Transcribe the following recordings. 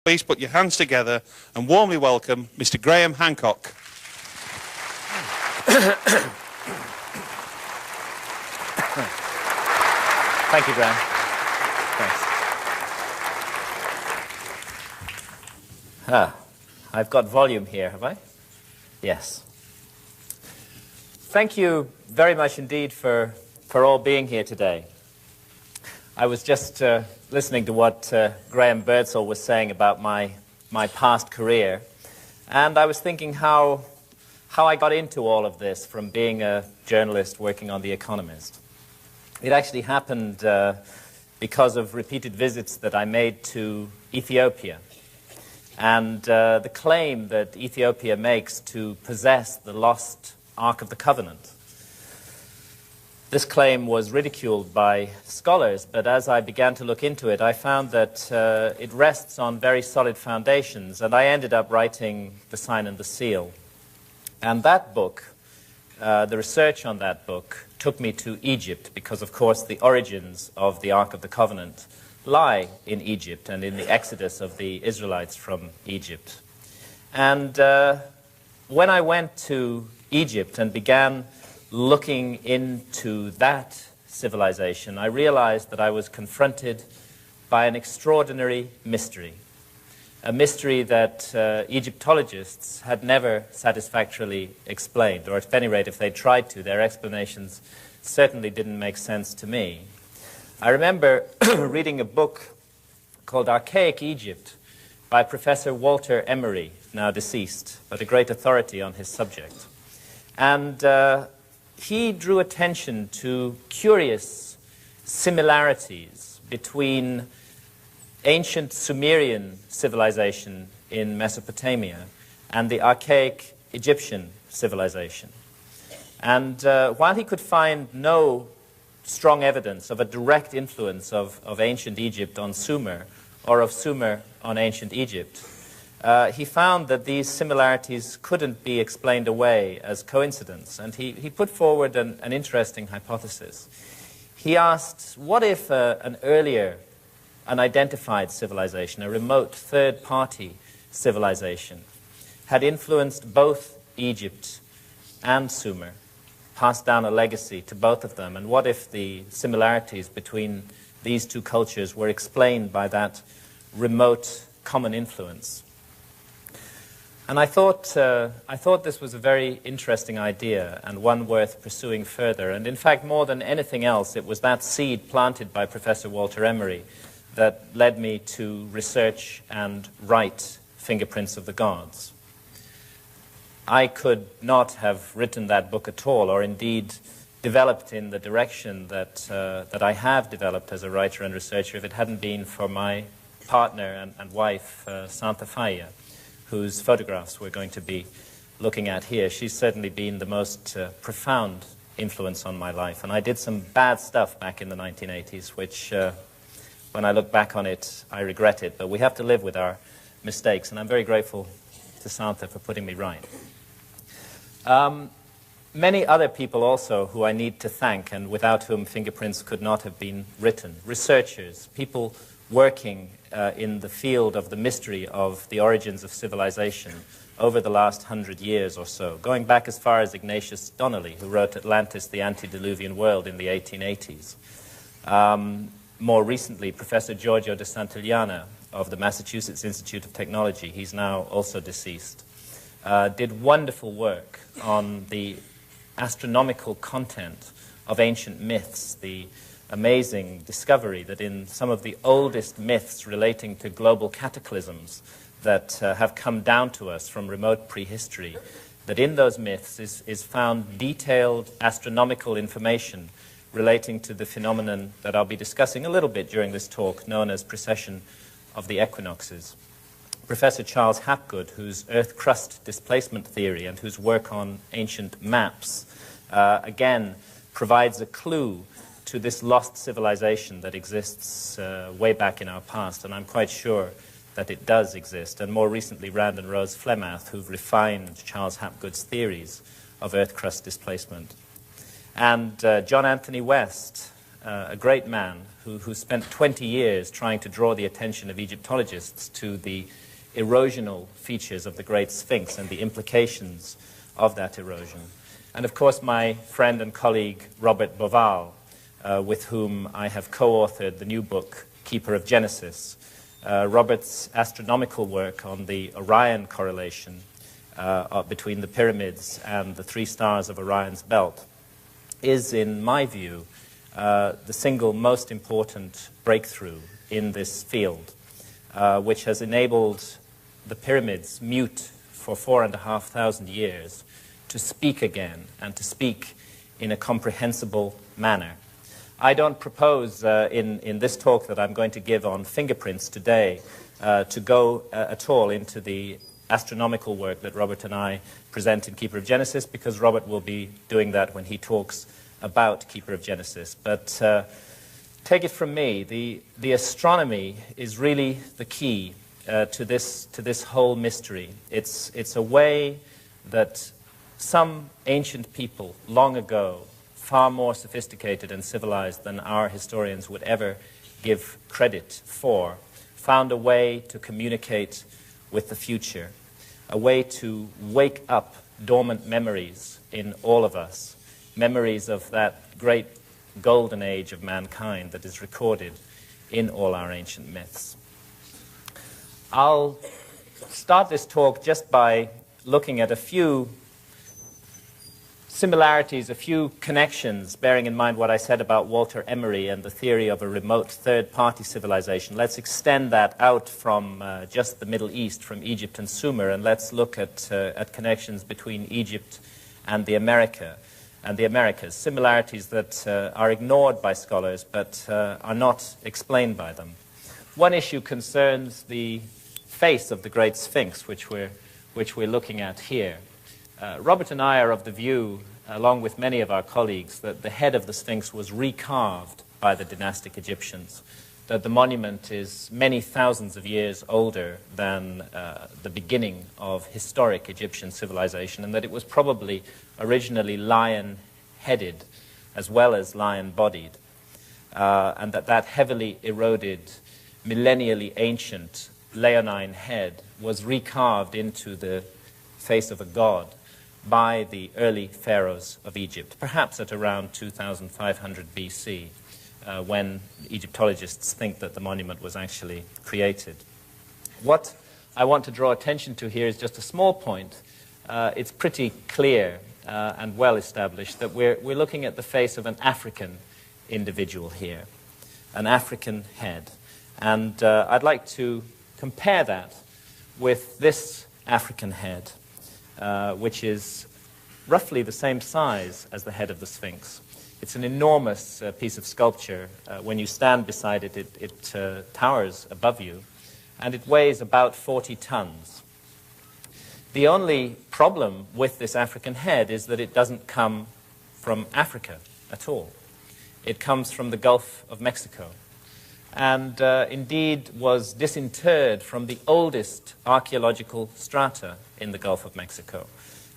Please put your hands together and warmly welcome Mr. Graham Hancock. Thank you, Graham. Thanks. I've got volume here, have I? Yes. Thank you very much indeed for all being here today. I was just listening to what Graham Birdsall was saying about my past career, and I was thinking how I got into all of this from being a journalist working on The Economist. It actually happened because of repeated visits that I made to Ethiopia, and the claim that Ethiopia makes to possess the lost Ark of the Covenant. This claim was ridiculed by scholars, but as I began to look into it, I found that it rests on very solid foundations, and I ended up writing The Sign and the Seal. And that book, the research on that book, took me to Egypt, because, of course, the origins of the Ark of the Covenant lie in Egypt and in the exodus of the Israelites from Egypt. And when I went to Egypt and began looking into that civilization, I realized that I was confronted by an extraordinary mystery, a mystery that Egyptologists had never satisfactorily explained, or at any rate, if they tried to, their explanations certainly didn't make sense to me. I remember reading a book called Archaic Egypt by Professor Walter Emery, now deceased, but a great authority on his subject. And he drew attention to curious similarities between ancient Sumerian civilization in Mesopotamia and the archaic Egyptian civilization. And while he could find no strong evidence of a direct influence of ancient Egypt on Sumer or of Sumer on ancient Egypt, he found that these similarities couldn't be explained away as coincidence, and he put forward an interesting hypothesis. He asked, what if an earlier unidentified civilization, a remote third-party civilization, had influenced both Egypt and Sumer, passed down a legacy to both of them, and what if the similarities between these two cultures were explained by that remote common influence? And I thought this was a very interesting idea and one worth pursuing further. And in fact, more than anything else, it was that seed planted by Professor Walter Emery that led me to research and write Fingerprints of the Gods. I could not have written that book at all, or indeed developed in the direction that I have developed as a writer and researcher, if it hadn't been for my partner and wife, Santa Faya, whose photographs we're going to be looking at here. She's certainly been the most profound influence on my life. And I did some bad stuff back in the 1980s, which, when I look back on it, I regret it. But we have to live with our mistakes, and I'm very grateful to Santa for putting me right. Many other people also who I need to thank, and without whom Fingerprints could not have been written. Researchers, people working in the field of the mystery of the origins of civilization over the last 100 years or so, going back as far as Ignatius Donnelly, who wrote Atlantis, the Antediluvian World in the 1880s. More recently, Professor Giorgio de Santillana of the Massachusetts Institute of Technology, he's now also deceased, did wonderful work on the astronomical content of ancient myths, the amazing discovery that in some of the oldest myths relating to global cataclysms that have come down to us from remote prehistory, that in those myths is found detailed astronomical information relating to the phenomenon that I'll be discussing a little bit during this talk, known as precession of the equinoxes. Professor Charles Hapgood, whose Earth crust displacement theory and whose work on ancient maps, again, provides a clue to this lost civilization that exists way back in our past, and I'm quite sure that it does exist. And more recently, Rand and Rose Flemath, who've refined Charles Hapgood's theories of Earth crust displacement. And John Anthony West, a great man who spent 20 years trying to draw the attention of Egyptologists to the erosional features of the Great Sphinx and the implications of that erosion. And of course, my friend and colleague Robert Boval, with whom I have co-authored the new book, Keeper of Genesis. Robert's astronomical work on the Orion correlation between the pyramids and the three stars of Orion's belt is, in my view, the single most important breakthrough in this field, which has enabled the pyramids, mute for 4,500 years, to speak again and to speak in a comprehensible manner. I don't propose in this talk that I'm going to give on fingerprints today to go at all into the astronomical work that Robert and I present in Keeper of Genesis, because Robert will be doing that when he talks about Keeper of Genesis. But take it from me, the astronomy is really the key to this whole mystery. It's a way that some ancient people long ago, far more sophisticated and civilized than our historians would ever give credit for, found a way to communicate with the future, a way to wake up dormant memories in all of us, memories of that great golden age of mankind that is recorded in all our ancient myths. I'll start this talk just by looking at a few similarities, a few connections, bearing in mind what I said about Walter Emery and the theory of a remote third-party civilization. Let's extend that out from just the Middle East, from Egypt and Sumer, and let's look at connections between Egypt and the Americas, similarities that are ignored by scholars but are not explained by them. One issue concerns the face of the Great Sphinx, which we're looking at here. Robert and I are of the view, along with many of our colleagues, that the head of the Sphinx was recarved by the dynastic Egyptians, that the monument is many thousands of years older than the beginning of historic Egyptian civilization, and that it was probably originally lion-headed as well as lion-bodied, and that heavily eroded, millennially ancient leonine head was recarved into the face of a god by the early pharaohs of Egypt, perhaps at around 2500 BC, when Egyptologists think that the monument was actually created. What I want to draw attention to here is just a small point. It's pretty clear and well established that we're looking at the face of an African individual here, an African head. And I'd like to compare that with this African head, which is roughly the same size as the head of the Sphinx. It's an enormous piece of sculpture. When you stand beside it, it towers above you, and it weighs about 40 tons. The only problem with this African head is that it doesn't come from Africa at all. It comes from the Gulf of Mexico, and indeed was disinterred from the oldest archaeological strata in the Gulf of Mexico,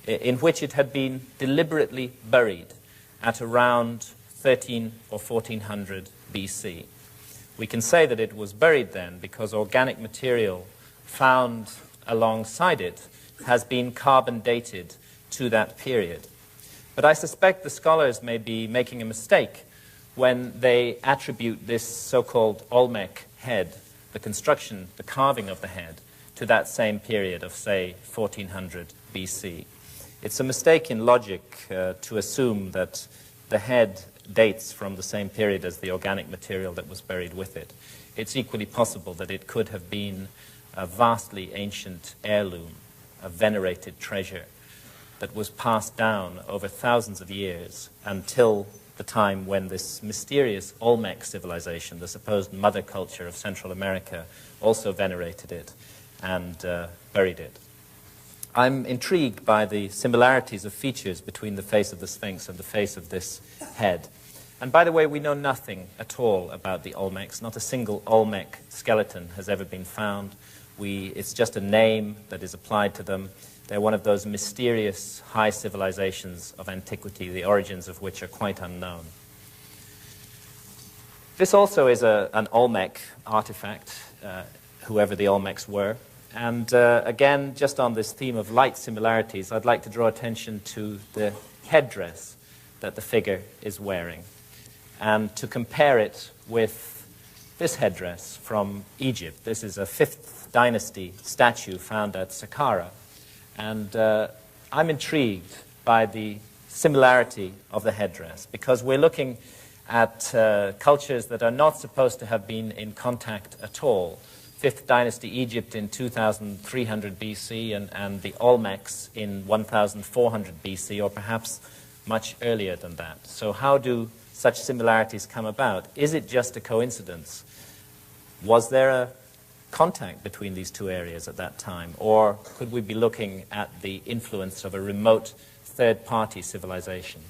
in which it had been deliberately buried at around 13 or 1400 BC. We can say that it was buried then because organic material found alongside it has been carbon dated to that period. But I suspect the scholars may be making a mistake when they attribute this so-called Olmec head, the construction, the carving of the head, to that same period of, say, 1400 BC. It's a mistake in logic to assume that the head dates from the same period as the organic material that was buried with it. It's equally possible that it could have been a vastly ancient heirloom, a venerated treasure that was passed down over thousands of years until the time when this mysterious Olmec civilization, the supposed mother culture of Central America, also venerated it and buried it. I'm intrigued by the similarities of features between the face of the Sphinx and the face of this head. And by the way, we know nothing at all about the Olmecs. Not a single Olmec skeleton has ever been found. It's just a name that is applied to them. They're one of those mysterious high civilizations of antiquity, the origins of which are quite unknown. This also is an Olmec artifact, whoever the Olmecs were. And again, just on this theme of light similarities, I'd like to draw attention to the headdress that the figure is wearing, and to compare it with this headdress from Egypt. This is a 5th dynasty statue found at Saqqara. And I'm intrigued by the similarity of the headdress, because we're looking at cultures that are not supposed to have been in contact at all. 5th dynasty Egypt in 2300 BC and the Olmecs in 1400 BC, or perhaps much earlier than that. So how do such similarities come about? Is it just a coincidence? Was there a contact between these two areas at that time? Or could we be looking at the influence of a remote third-party civilization?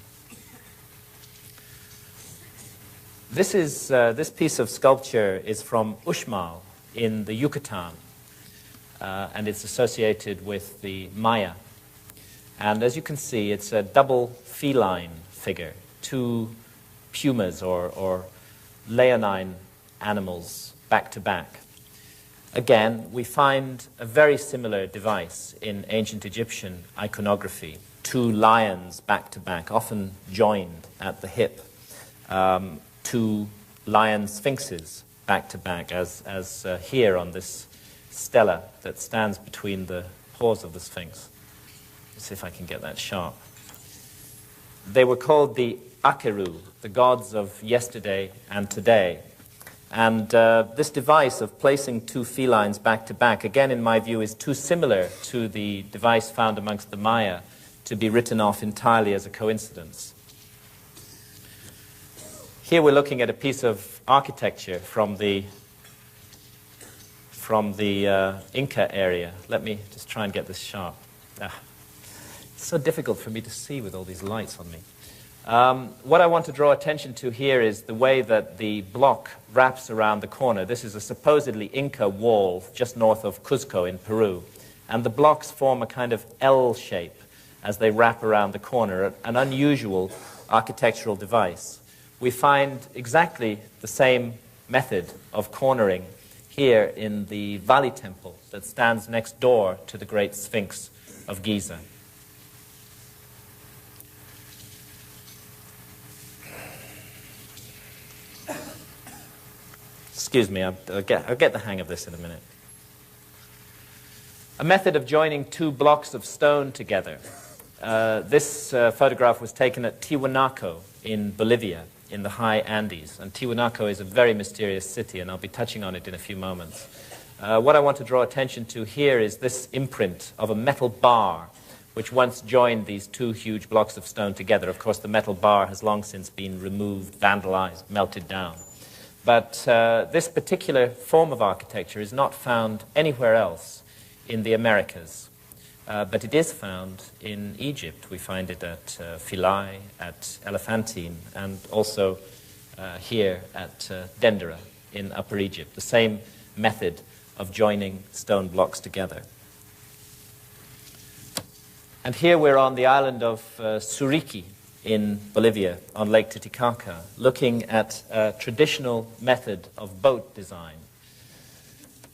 This piece of sculpture is from Uxmal in the Yucatan, and it's associated with the Maya. And as you can see, it's a double feline figure, two pumas or leonine animals back to back. Again, we find a very similar device in ancient Egyptian iconography, two lions back to back, often joined at the hip, two lion sphinxes back to back, as here on this stela that stands between the paws of the sphinx. Let's see if I can get that sharp. They were called the Akeru, the gods of yesterday and today. And this device of placing two felines back to back, again, in my view, is too similar to the device found amongst the Maya to be written off entirely as a coincidence. Here we're looking at a piece of architecture from the Inca area. Let me just try and get this sharp. It's so difficult for me to see with all these lights on me. What I want to draw attention to here is the way that the block wraps around the corner. This is a supposedly Inca wall just north of Cuzco in Peru. And the blocks form a kind of L shape as they wrap around the corner, an unusual architectural device. We find exactly the same method of cornering here in the Valley Temple that stands next door to the Great Sphinx of Giza. Excuse me, I'll get the hang of this in a minute. A method of joining two blocks of stone together. This photograph was taken at Tiwanaku in Bolivia, in the high Andes. And Tiwanaku is a very mysterious city, and I'll be touching on it in a few moments. What I want to draw attention to here is this imprint of a metal bar, which once joined these two huge blocks of stone together. Of course, the metal bar has long since been removed, vandalized, melted down. But this particular form of architecture is not found anywhere else in the Americas. But it is found in Egypt. We find it at Philae, at Elephantine, and also here at Dendera in Upper Egypt. The same method of joining stone blocks together. And here we're on the island of Suriqui in Bolivia, on Lake Titicaca, looking at a traditional method of boat design.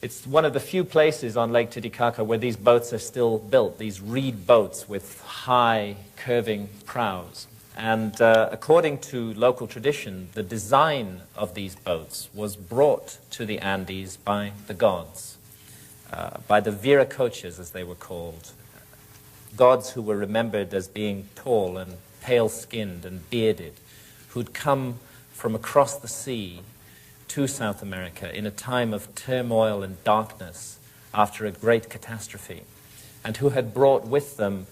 It's one of the few places on Lake Titicaca where these boats are still built, these reed boats with high, curving prows. And according to local tradition, the design of these boats was brought to the Andes by the gods, by the Viracochas, as they were called, gods who were remembered as being tall and pale-skinned and bearded, who'd come from across the sea to South America in a time of turmoil and darkness after a great catastrophe, and who had brought with them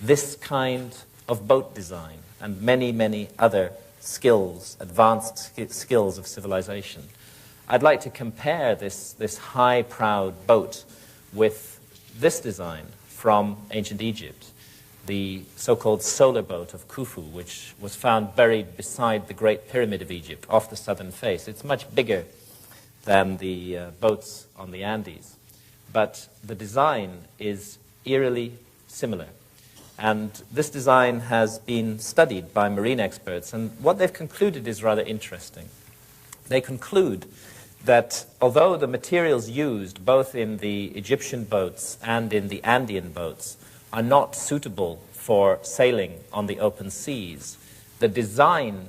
this kind of boat design and many, many other skills, advanced skills of civilization. I'd like to compare this high-prowed boat with this design from ancient Egypt, the so-called solar boat of Khufu, which was found buried beside the Great Pyramid of Egypt, off the southern face. It's much bigger than the boats on the Andes, but the design is eerily similar. And this design has been studied by marine experts, and what they've concluded is rather interesting. they conclude that although the materials used both in the Egyptian boats and in the Andean boats are not suitable for sailing on the open seas, the design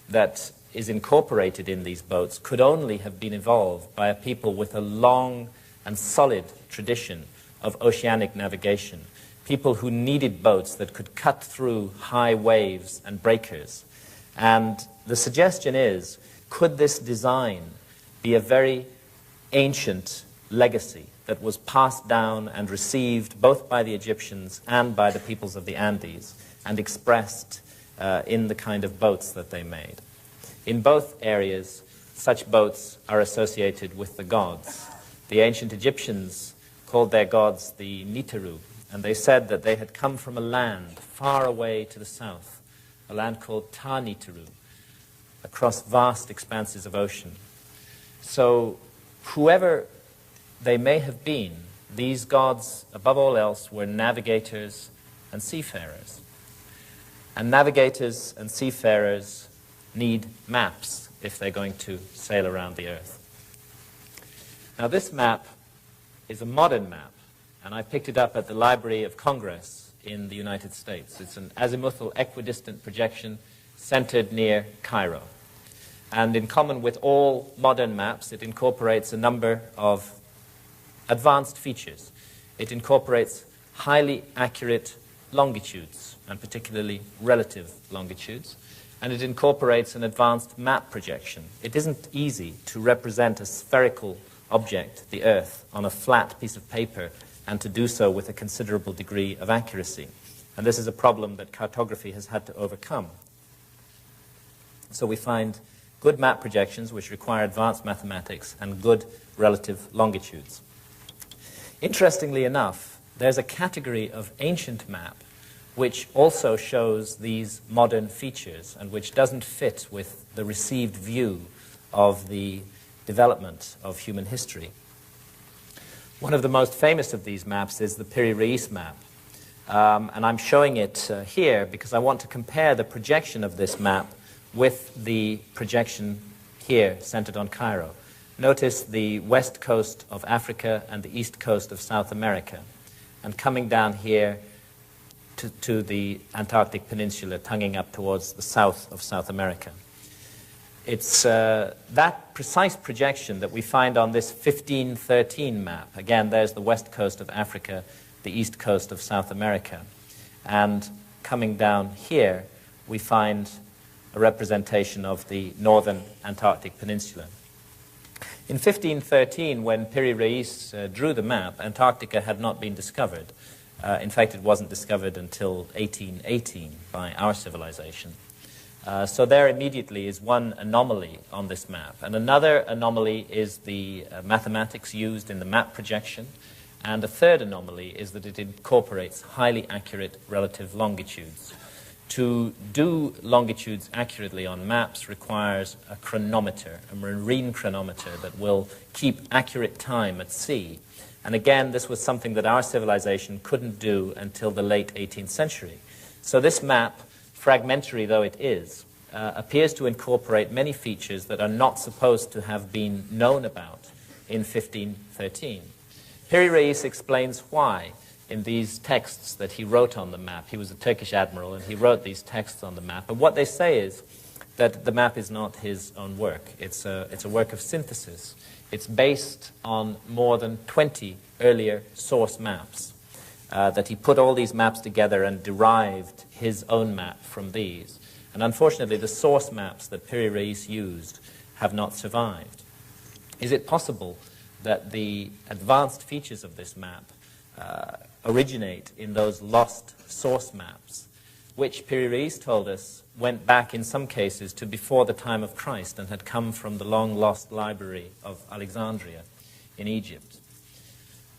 that is incorporated in these boats could only have been evolved by a people with a long and solid tradition of oceanic navigation, people who needed boats that could cut through high waves and breakers. And the suggestion is, could this design be a very ancient legacy that was passed down and received both by the Egyptians and by the peoples of the Andes and expressed in the kind of boats that they made? In both areas, such boats are associated with the gods. The ancient Egyptians called their gods the Niteru, and they said that they had come from a land far away to the south, a land called Ta-Niteru, across vast expanses of ocean. So whoever they may have been, these gods, above all else, were navigators and seafarers. And navigators and seafarers need maps if they're going to sail around the earth. Now this map is a modern map, and I picked it up at the Library of Congress in the United States. It's an azimuthal equidistant projection centered near Cairo. And in common with all modern maps, it incorporates a number of advanced features. It incorporates highly accurate longitudes, and particularly relative longitudes. And it incorporates an advanced map projection. It isn't easy to represent a spherical object, the Earth, on a flat piece of paper, and to do so with a considerable degree of accuracy. And this is a problem that cartography has had to overcome. So we find good map projections which require advanced mathematics and good relative longitudes. Interestingly enough, there's a category of ancient map which also shows these modern features and which doesn't fit with the received view of the development of human history. One of the most famous of these maps is the Piri Reis map. And I'm showing it here because I want to compare the projection of this map with the projection here centered on Cairo. Notice the west coast of Africa and the east coast of South America, and coming down here to the Antarctic Peninsula, tonguing up towards the south of South America. It's that precise projection that we find on this 1513 map. Again, there's the west coast of Africa, the east coast of South America. And coming down here, we find a representation of the northern Antarctic Peninsula. In 1513, when Piri Reis drew the map, Antarctica had not been discovered. In fact, it wasn't discovered until 1818 by our civilization. So there immediately is one anomaly on this map. And another anomaly is the mathematics used in the map projection. And a third anomaly is that it incorporates highly accurate relative longitudes. To do longitudes accurately on maps requires a chronometer, a marine chronometer that will keep accurate time at sea. And again, this was something that our civilization couldn't do until the late 18th century. So this map, fragmentary though it is, appears to incorporate many features that are not supposed to have been known about in 1513. Piri Reis explains why in these texts that he wrote on the map. He was a Turkish admiral, and he wrote these texts on the map. And what they say is that the map is not his own work. It's a work of synthesis. It's based on more than 20 earlier source maps, that he put all these maps together and derived his own map from these. And unfortunately, the source maps that Piri Reis used have not survived. Is it possible that the advanced features of this map originate in those lost source maps, which Piri Reis told us went back in some cases to before the time of Christ and had come from the long-lost library of Alexandria in Egypt?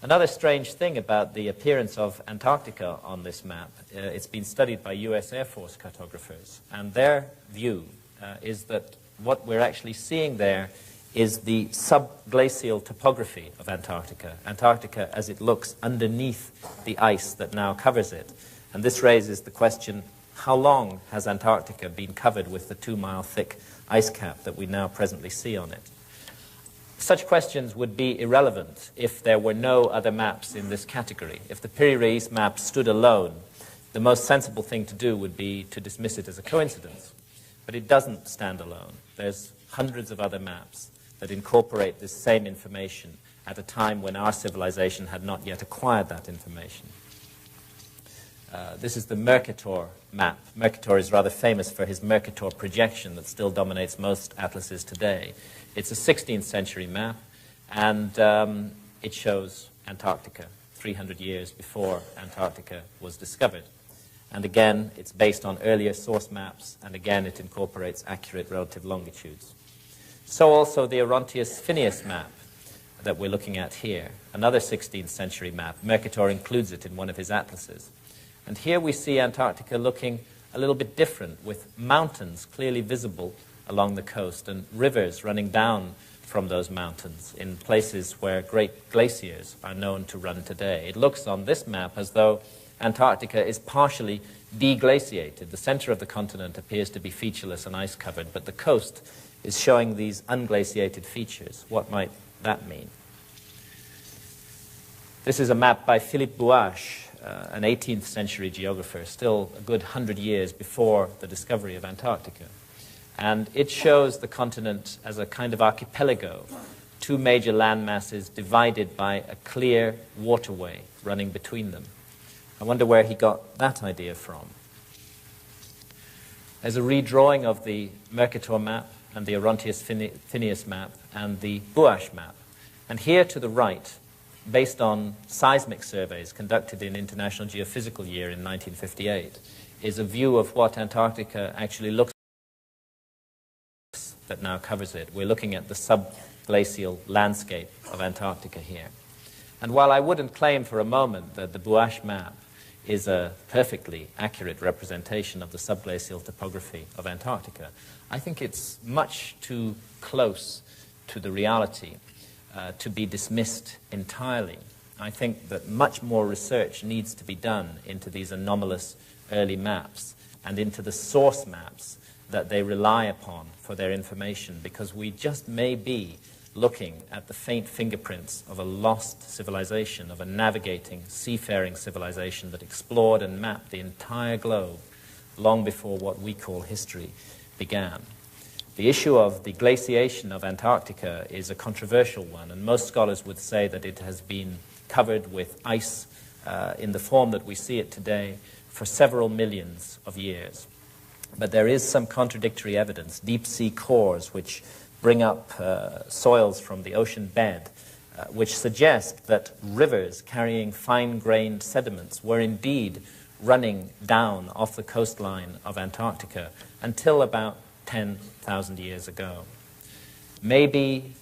Another strange thing about the appearance of Antarctica on this map, it's been studied by US Air Force cartographers, and their view is that what we're actually seeing there is the subglacial topography of Antarctica. Antarctica as it looks underneath the ice that now covers it. And this raises the question, how long has Antarctica been covered with the 2-mile thick ice cap that we now presently see on it. Such questions would be irrelevant if there were no other maps in this category. If the Piri-Reis map stood alone, the most sensible thing to do would be to dismiss it as a coincidence. But it doesn't stand alone. There's hundreds of other maps that incorporate this same information at a time when our civilization had not yet acquired that information. This is the Mercator map. Mercator is rather famous for his Mercator projection that still dominates most atlases today. It's a 16th century map, and it shows Antarctica 300 years before Antarctica was discovered. And again, it's based on earlier source maps, and again, it incorporates accurate relative longitudes. So also the Orontius Phineus map that we're looking at here, another 16th century map. Mercator includes it in one of his atlases. And here we see Antarctica looking a little bit different, with mountains clearly visible along the coast and rivers running down from those mountains in places where great glaciers are known to run today. It looks on this map as though Antarctica is partially deglaciated. The center of the continent appears to be featureless and ice-covered, but the coast is showing these unglaciated features. What might that mean? This is a map by Philippe Bouache, an 18th century geographer, still a good 100 years before the discovery of Antarctica. And it shows the continent as a kind of archipelago, two major land masses divided by a clear waterway running between them. I wonder where he got that idea from. There's a redrawing of the Mercator map and the Orontius Phineus map and the Bouache map. And here to the right, based on seismic surveys conducted in International Geophysical Year in 1958, is a view of what Antarctica actually looks like that now covers it. We're looking at the subglacial landscape of Antarctica here. And while I wouldn't claim for a moment that the Bouache map is a perfectly accurate representation of the subglacial topography of Antarctica, I think it's much too close to the reality to be dismissed entirely. I think that much more research needs to be done into these anomalous early maps and into the source maps that they rely upon for their information, because we just may be looking at the faint fingerprints of a lost civilization, of a navigating, seafaring civilization that explored and mapped the entire globe long before what we call history began. The issue of the glaciation of Antarctica is a controversial one, and most scholars would say that it has been covered with ice in the form that we see it today for several millions of years. But there is some contradictory evidence, deep-sea cores which bring up soils from the ocean bed, which suggest that rivers carrying fine-grained sediments were indeed running down off the coastline of Antarctica until about 10,000 years ago. Maybe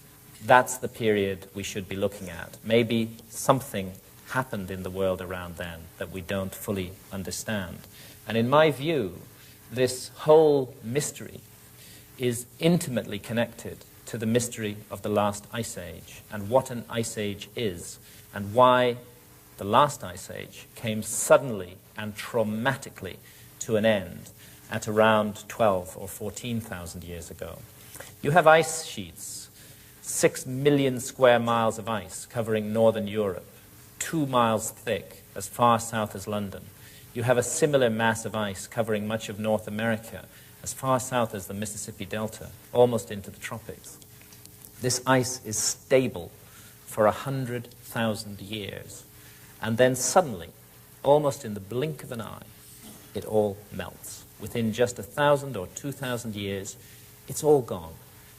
that's the period we should be looking at. Maybe something happened in the world around then that we don't fully understand. And in my view, this whole mystery is intimately connected to the mystery of the last ice age and what an ice age is and why the last ice age came suddenly and traumatically to an end at around 12 or 14,000 years ago. You have ice sheets, 6 million square miles of ice covering northern Europe, 2 miles thick, as far south as London. You have a similar mass of ice covering much of North America, as far south as the Mississippi Delta, almost into the tropics. This ice is stable for 100,000 years. And then suddenly, almost in the blink of an eye, it all melts. Within just 1,000 or 2,000 years, it's all gone.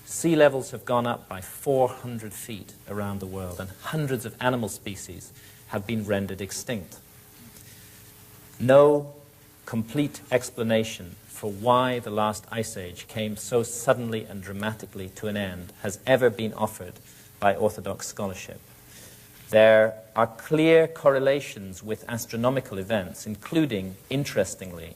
Sea levels have gone up by 400 feet around the world, and hundreds of animal species have been rendered extinct. No complete explanation for why the last ice age came so suddenly and dramatically to an end has ever been offered by orthodox scholarship. There are clear correlations with astronomical events, including, interestingly,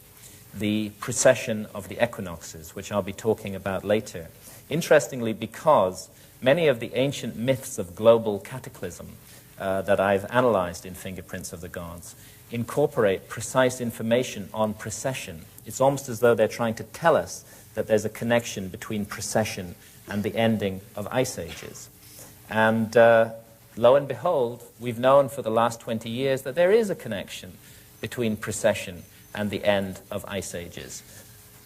the precession of the equinoxes, which I'll be talking about later. Interestingly, because many of the ancient myths of global cataclysm that I've analyzed in Fingerprints of the Gods incorporate precise information on precession. It's almost as though they're trying to tell us that there's a connection between precession and the ending of ice ages. And lo and behold, we've known for the last 20 years that there is a connection between precession and the end of ice ages.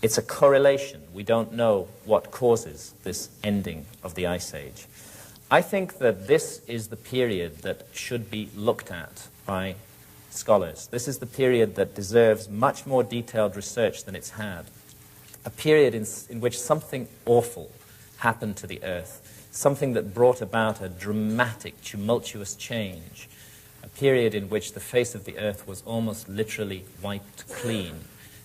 It's a correlation. We don't know what causes this ending of the ice age. I think that this is the period that should be looked at by scholars. This is the period that deserves much more detailed research than it's had. A period in which something awful happened to the Earth, something that brought about a dramatic, tumultuous change, a period in which the face of the Earth was almost literally wiped clean,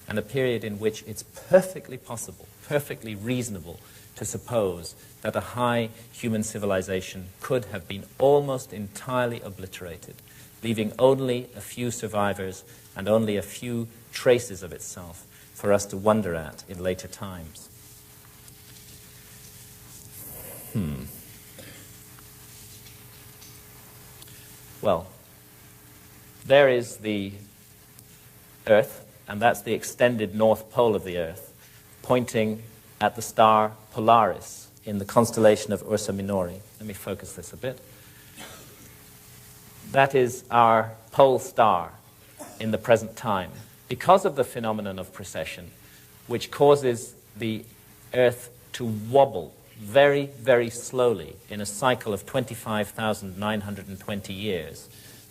and a period in which it's perfectly possible, perfectly reasonable to suppose that a high human civilization could have been almost entirely obliterated, leaving only a few survivors and only a few traces of itself for us to wonder at in later times. Well, there is the Earth, and that's the extended north pole of the Earth, pointing at the star Polaris in the constellation of Ursa Minori. Let me focus this a bit. That is our pole star in the present time, because of the phenomenon of precession, which causes the Earth to wobble very, very slowly in a cycle of 25,920 years.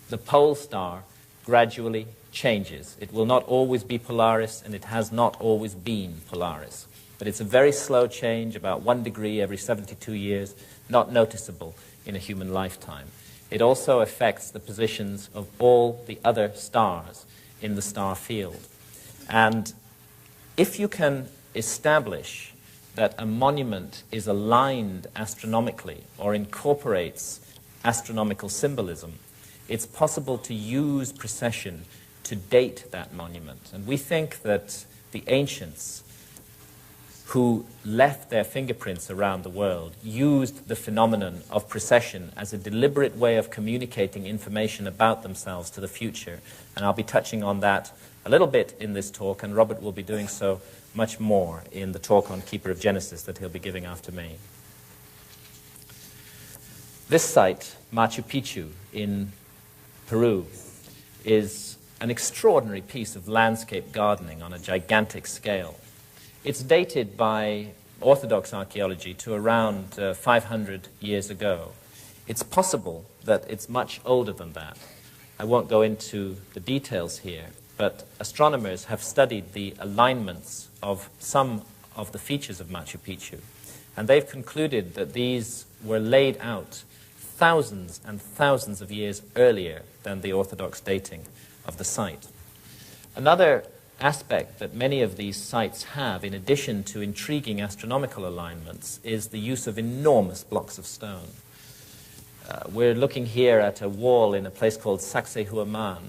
The pole star gradually changes. It will not always be Polaris, and it has not always been Polaris. But it's a very slow change, about 1 degree every 72 years, not noticeable in a human lifetime. It also affects the positions of all the other stars in the star field. And if you can establish that a monument is aligned astronomically or incorporates astronomical symbolism, it's possible to use precession to date that monument. And we think that the ancients who left their fingerprints around the world used the phenomenon of precession as a deliberate way of communicating information about themselves to the future. And I'll be touching on that a little bit in this talk, and Robert will be doing so much more in the talk on Keeper of Genesis that he'll be giving after me. This site, Machu Picchu in Peru, is an extraordinary piece of landscape gardening on a gigantic scale. It's dated by Orthodox archaeology to around 500 years ago. It's possible that it's much older than that. I won't go into the details here, but astronomers have studied the alignments of some of the features of Machu Picchu, and they've concluded that these were laid out thousands and thousands of years earlier than the Orthodox dating of the site. Another aspect that many of these sites have, in addition to intriguing astronomical alignments, is the use of enormous blocks of stone. We're looking here at a wall in a place called Sacsayhuaman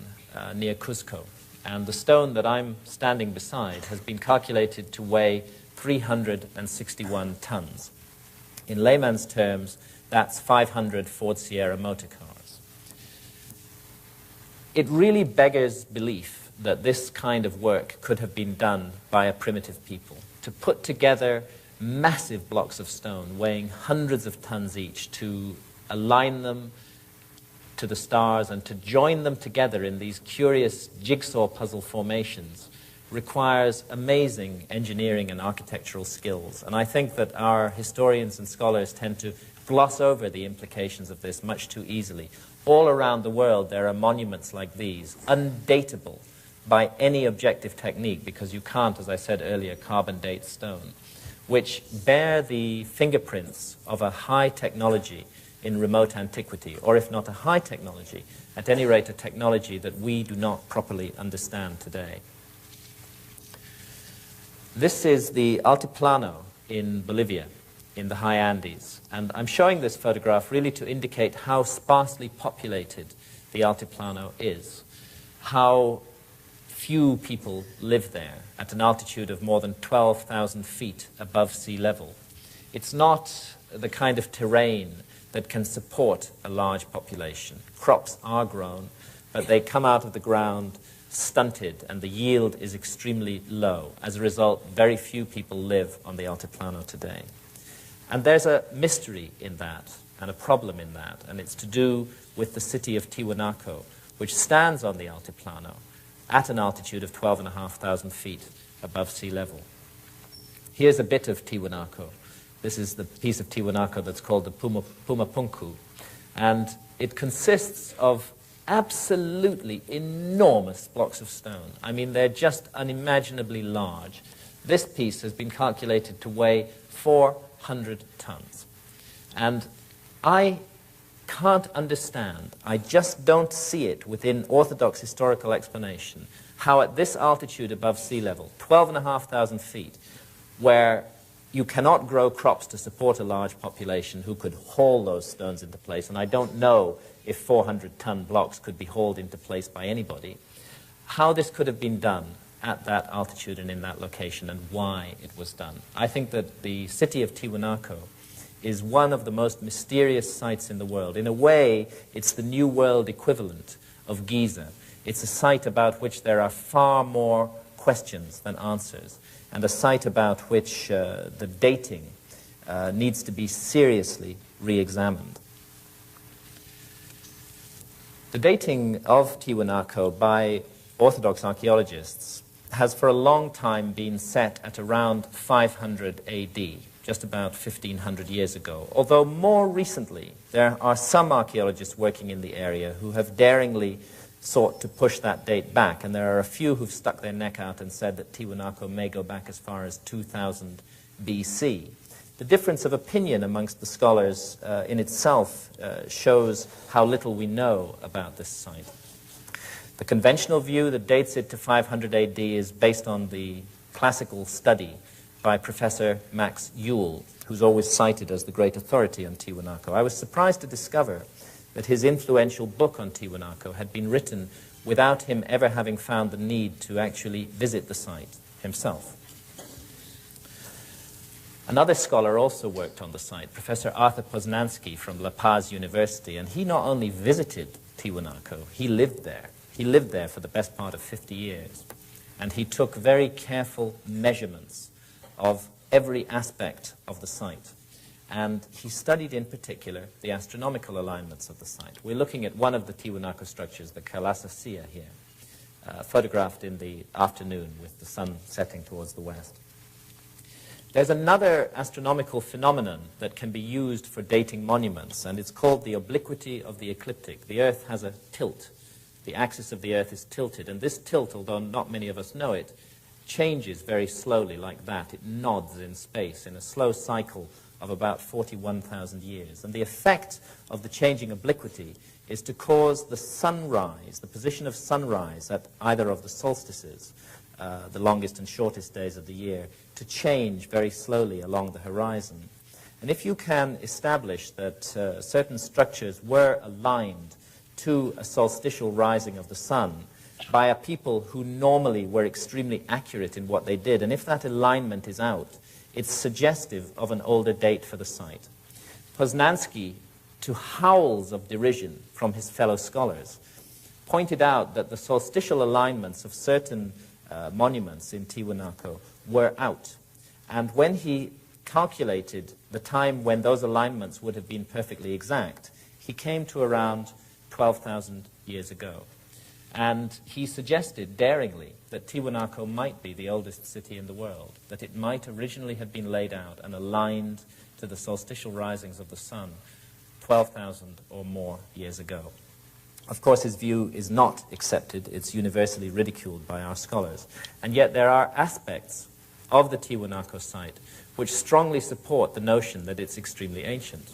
near Cuzco, and the stone that I'm standing beside has been calculated to weigh 361 tons. In layman's terms, that's 500 Ford Sierra motor cars. It really beggars belief that this kind of work could have been done by a primitive people, to put together massive blocks of stone weighing hundreds of tons each, to align them to the stars and to join them together in these curious jigsaw puzzle formations requires amazing engineering and architectural skills. And I think that our historians and scholars tend to gloss over the implications of this much too easily. All around the world there are monuments like these, undateable by any objective technique, because you can't, as I said earlier, carbon date stone, which bear the fingerprints of a high technology in remote antiquity, or if not a high technology, at any rate a technology that we do not properly understand today. This is the Altiplano in Bolivia, in the high Andes, and I'm showing this photograph really to indicate how sparsely populated the Altiplano is, how few people live there at an altitude of more than 12,000 feet above sea level. It's not the kind of terrain that can support a large population. Crops are grown, but they come out of the ground stunted and the yield is extremely low. As a result, very few people live on the Altiplano today. And there's a mystery in that and a problem in that, and it's to do with the city of Tiwanaku, which stands on the Altiplano at an altitude of 12,500 feet above sea level. Here's a bit of Tiwanaku. This is the piece of Tiwanaku that's called the Pumapunku, and it consists of absolutely enormous blocks of stone. I mean, they're just unimaginably large. This piece has been calculated to weigh 400 tons. And I can't understand, I just don't see it within orthodox historical explanation, how at this altitude above sea level, 12,500 feet, where you cannot grow crops to support a large population who could haul those stones into place, and I don't know if 400-ton blocks could be hauled into place by anybody, how this could have been done at that altitude and in that location, and why it was done. I think that the city of Tiwanaku is one of the most mysterious sites in the world. In a way, it's the New World equivalent of Giza. It's a site about which there are far more questions than answers, and a site about which the dating needs to be seriously re-examined. The dating of Tiwanaku by Orthodox archaeologists has for a long time been set at around 500 AD, just about 1,500 years ago. Although more recently, there are some archaeologists working in the area who have daringly sought to push that date back, and there are a few who've stuck their neck out and said that Tiwanaku may go back as far as 2000 BC. The difference of opinion amongst the scholars in itself shows how little we know about this site. The conventional view that dates it to 500 AD is based on the classical study by Professor Max Ewell, who's always cited as the great authority on Tiwanaku. I was surprised to discover that his influential book on Tiwanaku had been written without him ever having found the need to actually visit the site himself. Another scholar also worked on the site, Professor Arthur Poznański from La Paz University, and he not only visited Tiwanaku, he lived there. He lived there for the best part of 50 years, and he took very careful measurements of every aspect of the site. And he studied in particular the astronomical alignments of the site. We're looking at one of the Tiwanaku structures, the Kalasasea here, photographed in the afternoon with the sun setting towards the west. There's another astronomical phenomenon that can be used for dating monuments, and it's called the obliquity of the ecliptic. The Earth has a tilt. The axis of the Earth is tilted, and this tilt, although not many of us know it, changes very slowly like that. It nods in space in a slow cycle of about 41,000 years. And the effect of the changing obliquity is to cause the sunrise, the position of sunrise at either of the solstices, the longest and shortest days of the year, to change very slowly along the horizon. And if you can establish that certain structures were aligned to a solstitial rising of the sun by a people who normally were extremely accurate in what they did, and if that alignment is out, it's suggestive of an older date for the site. Poznański, to howls of derision from his fellow scholars, pointed out that the solstitial alignments of certain monuments in Tiwanaku were out. And when he calculated the time when those alignments would have been perfectly exact, he came to around 12,000 years ago. And he suggested daringly that Tiwanaku might be the oldest city in the world, that it might originally have been laid out and aligned to the solstitial risings of the sun 12,000 or more years ago. Of course, his view is not accepted. It's universally ridiculed by our scholars. And yet there are aspects of the Tiwanaku site which strongly support the notion that it's extremely ancient.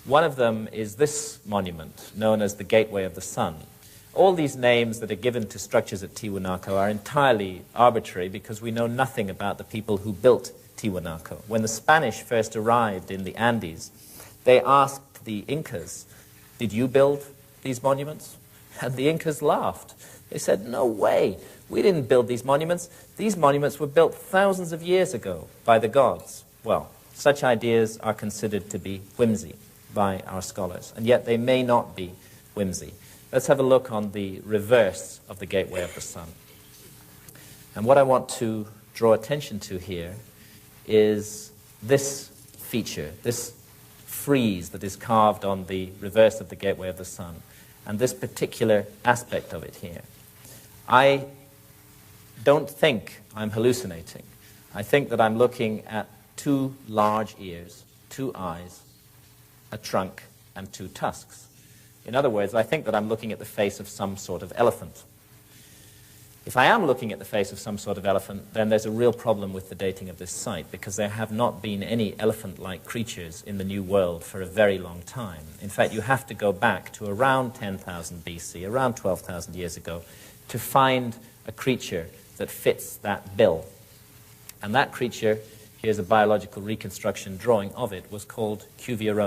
One of them is this monument, known as the Gateway of the Sun. All these names that are given to structures at Tiwanaku are entirely arbitrary because we know nothing about the people who built Tiwanaku. When the Spanish first arrived in the Andes, they asked the Incas, "Did you build these monuments?" And the Incas laughed. They said, "No way, we didn't build these monuments. These monuments were built thousands of years ago by the gods." Well, such ideas are considered to be whimsy by our scholars, and yet they may not be whimsy. let's have a look on the reverse of the Gateway of the Sun. And what I want to draw attention to here is this feature, this frieze that is carved on the reverse of the Gateway of the Sun, and this particular aspect of it here. I don't think I'm hallucinating. I think that I'm looking at two large ears, two eyes, a trunk, and two tusks. In other words, I think that I'm looking at the face of some sort of elephant. If I am looking at the face of some sort of elephant, then there's a real problem with the dating of this site, because there have not been any elephant-like creatures in the New World for a very long time. In fact, you have to go back to around 10,000 BC, around 12,000 years ago, to find a creature that fits that bill. And that creature, here's a biological reconstruction drawing of it, was called Cuvier.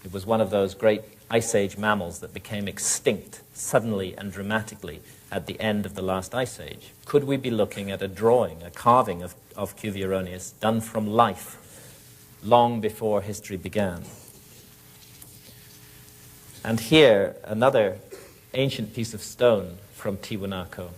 It was one of those great Ice Age mammals that became extinct suddenly and dramatically at the end of the last Ice Age. Could we be looking at a drawing, a carving of Cuvier done from life long before history began? And here, another ancient piece of stone from Tiwanaku.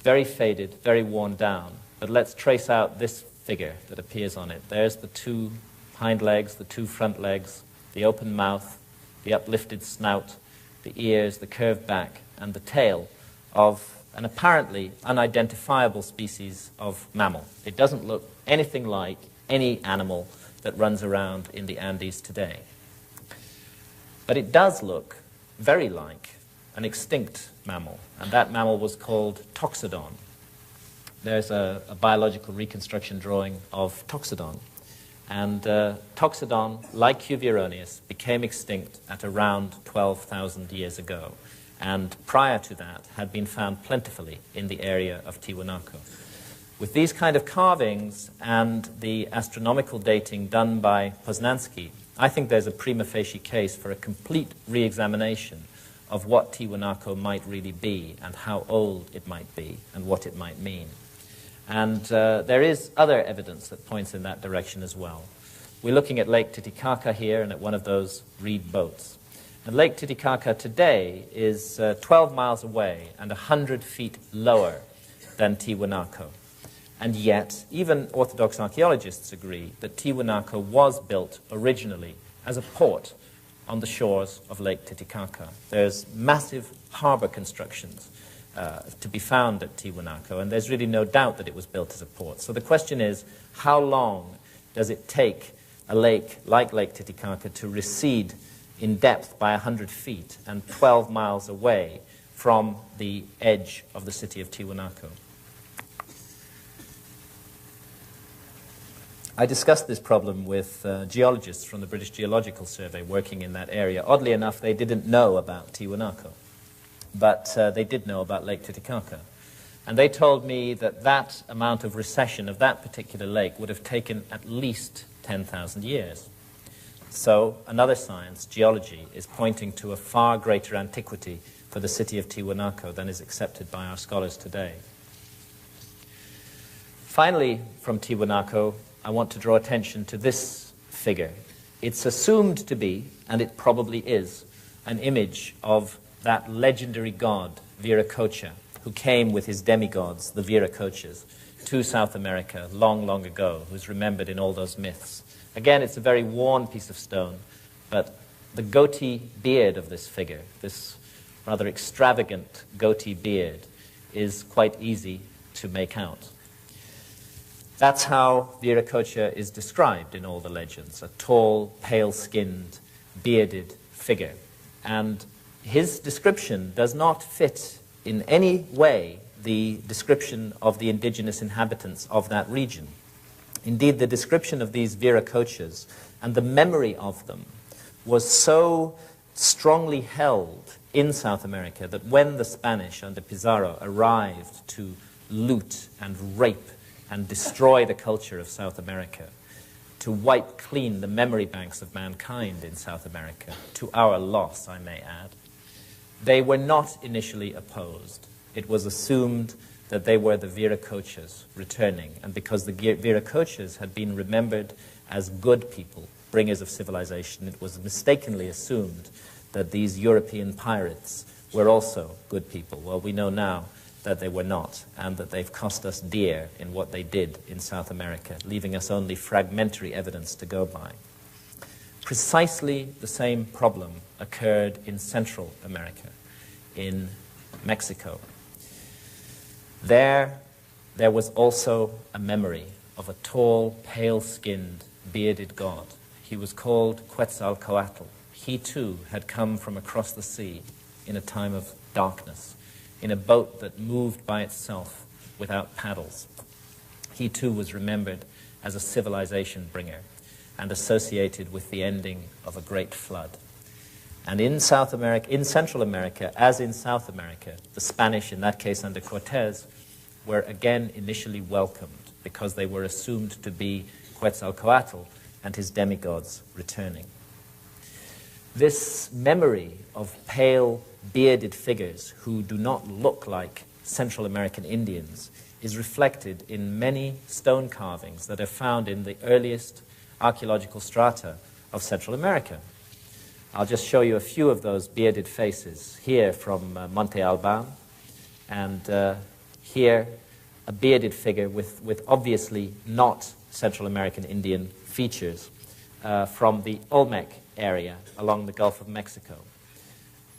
Very faded, very worn down. But let's trace out this figure that appears on it. There's the two hind legs, the two front legs, the open mouth, the uplifted snout, the ears, the curved back, and the tail of an apparently unidentifiable species of mammal. It doesn't look anything like any animal that runs around in the Andes today. But it does look very like an extinct mammal, and that mammal was called Toxodon. There's a biological reconstruction drawing of Toxodon. And Toxodon, like Cuvier, became extinct at around 12,000 years ago, and prior to that had been found plentifully in the area of Tiwanaku. With these kind of carvings and the astronomical dating done by Poznański, I think there's a prima facie case for a complete re-examination of what Tiwanaku might really be and how old it might be and what it might mean. And there is other evidence that points in that direction as well. We're looking at Lake Titicaca here and at one of those reed boats. And Lake Titicaca today is 12 miles away and 100 feet lower than Tiwanaku. And yet, even Orthodox archaeologists agree that Tiwanaku was built originally as a port on the shores of Lake Titicaca. There's massive harbor constructions to be found at Tiwanaku, and there's really no doubt that it was built as a port. So the question is, how long does it take a lake like Lake Titicaca to recede in depth by 100 feet and 12 miles away from the edge of the city of Tiwanaku? I discussed this problem with geologists from the British Geological Survey working in that area. Oddly enough, they didn't know about Tiwanaku, but they did know about Lake Titicaca. And they told me that that amount of recession of that particular lake would have taken at least 10,000 years. So another science, geology, is pointing to a far greater antiquity for the city of Tiwanaku than is accepted by our scholars today. Finally, from Tiwanaku, I want to draw attention to this figure. It's assumed to be, and it probably is, an image of that legendary god, Viracocha, who came with his demigods, the Viracochas, to South America long, long ago, who's remembered in all those myths. Again, it's a very worn piece of stone, but the goatee beard of this figure, this rather extravagant goatee beard, is quite easy to make out. That's how Viracocha is described in all the legends, a tall, pale-skinned, bearded figure. And his description does not fit in any way the description of the indigenous inhabitants of that region. Indeed, the description of these Viracochas and the memory of them was so strongly held in South America that when the Spanish under Pizarro arrived to loot and rape and destroy the culture of South America, to wipe clean the memory banks of mankind in South America, to our loss, I may add, they were not initially opposed. It was assumed that they were the Viracochas returning, and because the Viracochas had been remembered as good people, bringers of civilization, it was mistakenly assumed that these European pirates were also good people. Well, we know now that they were not, and that they've cost us dear in what they did in South America, leaving us only fragmentary evidence to go by. Precisely the same problem occurred in Central America, in Mexico. There was also a memory of a tall, pale-skinned, bearded god. He was called Quetzalcoatl. He too had come from across the sea in a time of darkness, in a boat that moved by itself without paddles. He too was remembered as a civilization bringer and associated with the ending of a great flood. And in South America, in Central America, as in South America, the Spanish, in that case under Cortés, were again initially welcomed because they were assumed to be Quetzalcoatl and his demigods returning. This memory of pale, bearded figures who do not look like Central American Indians is reflected in many stone carvings that are found in the earliest archaeological strata of Central America. I'll just show you a few of those bearded faces. Here from Monte Alban, and here a bearded figure with obviously not Central American Indian features from the Olmec area along the Gulf of Mexico.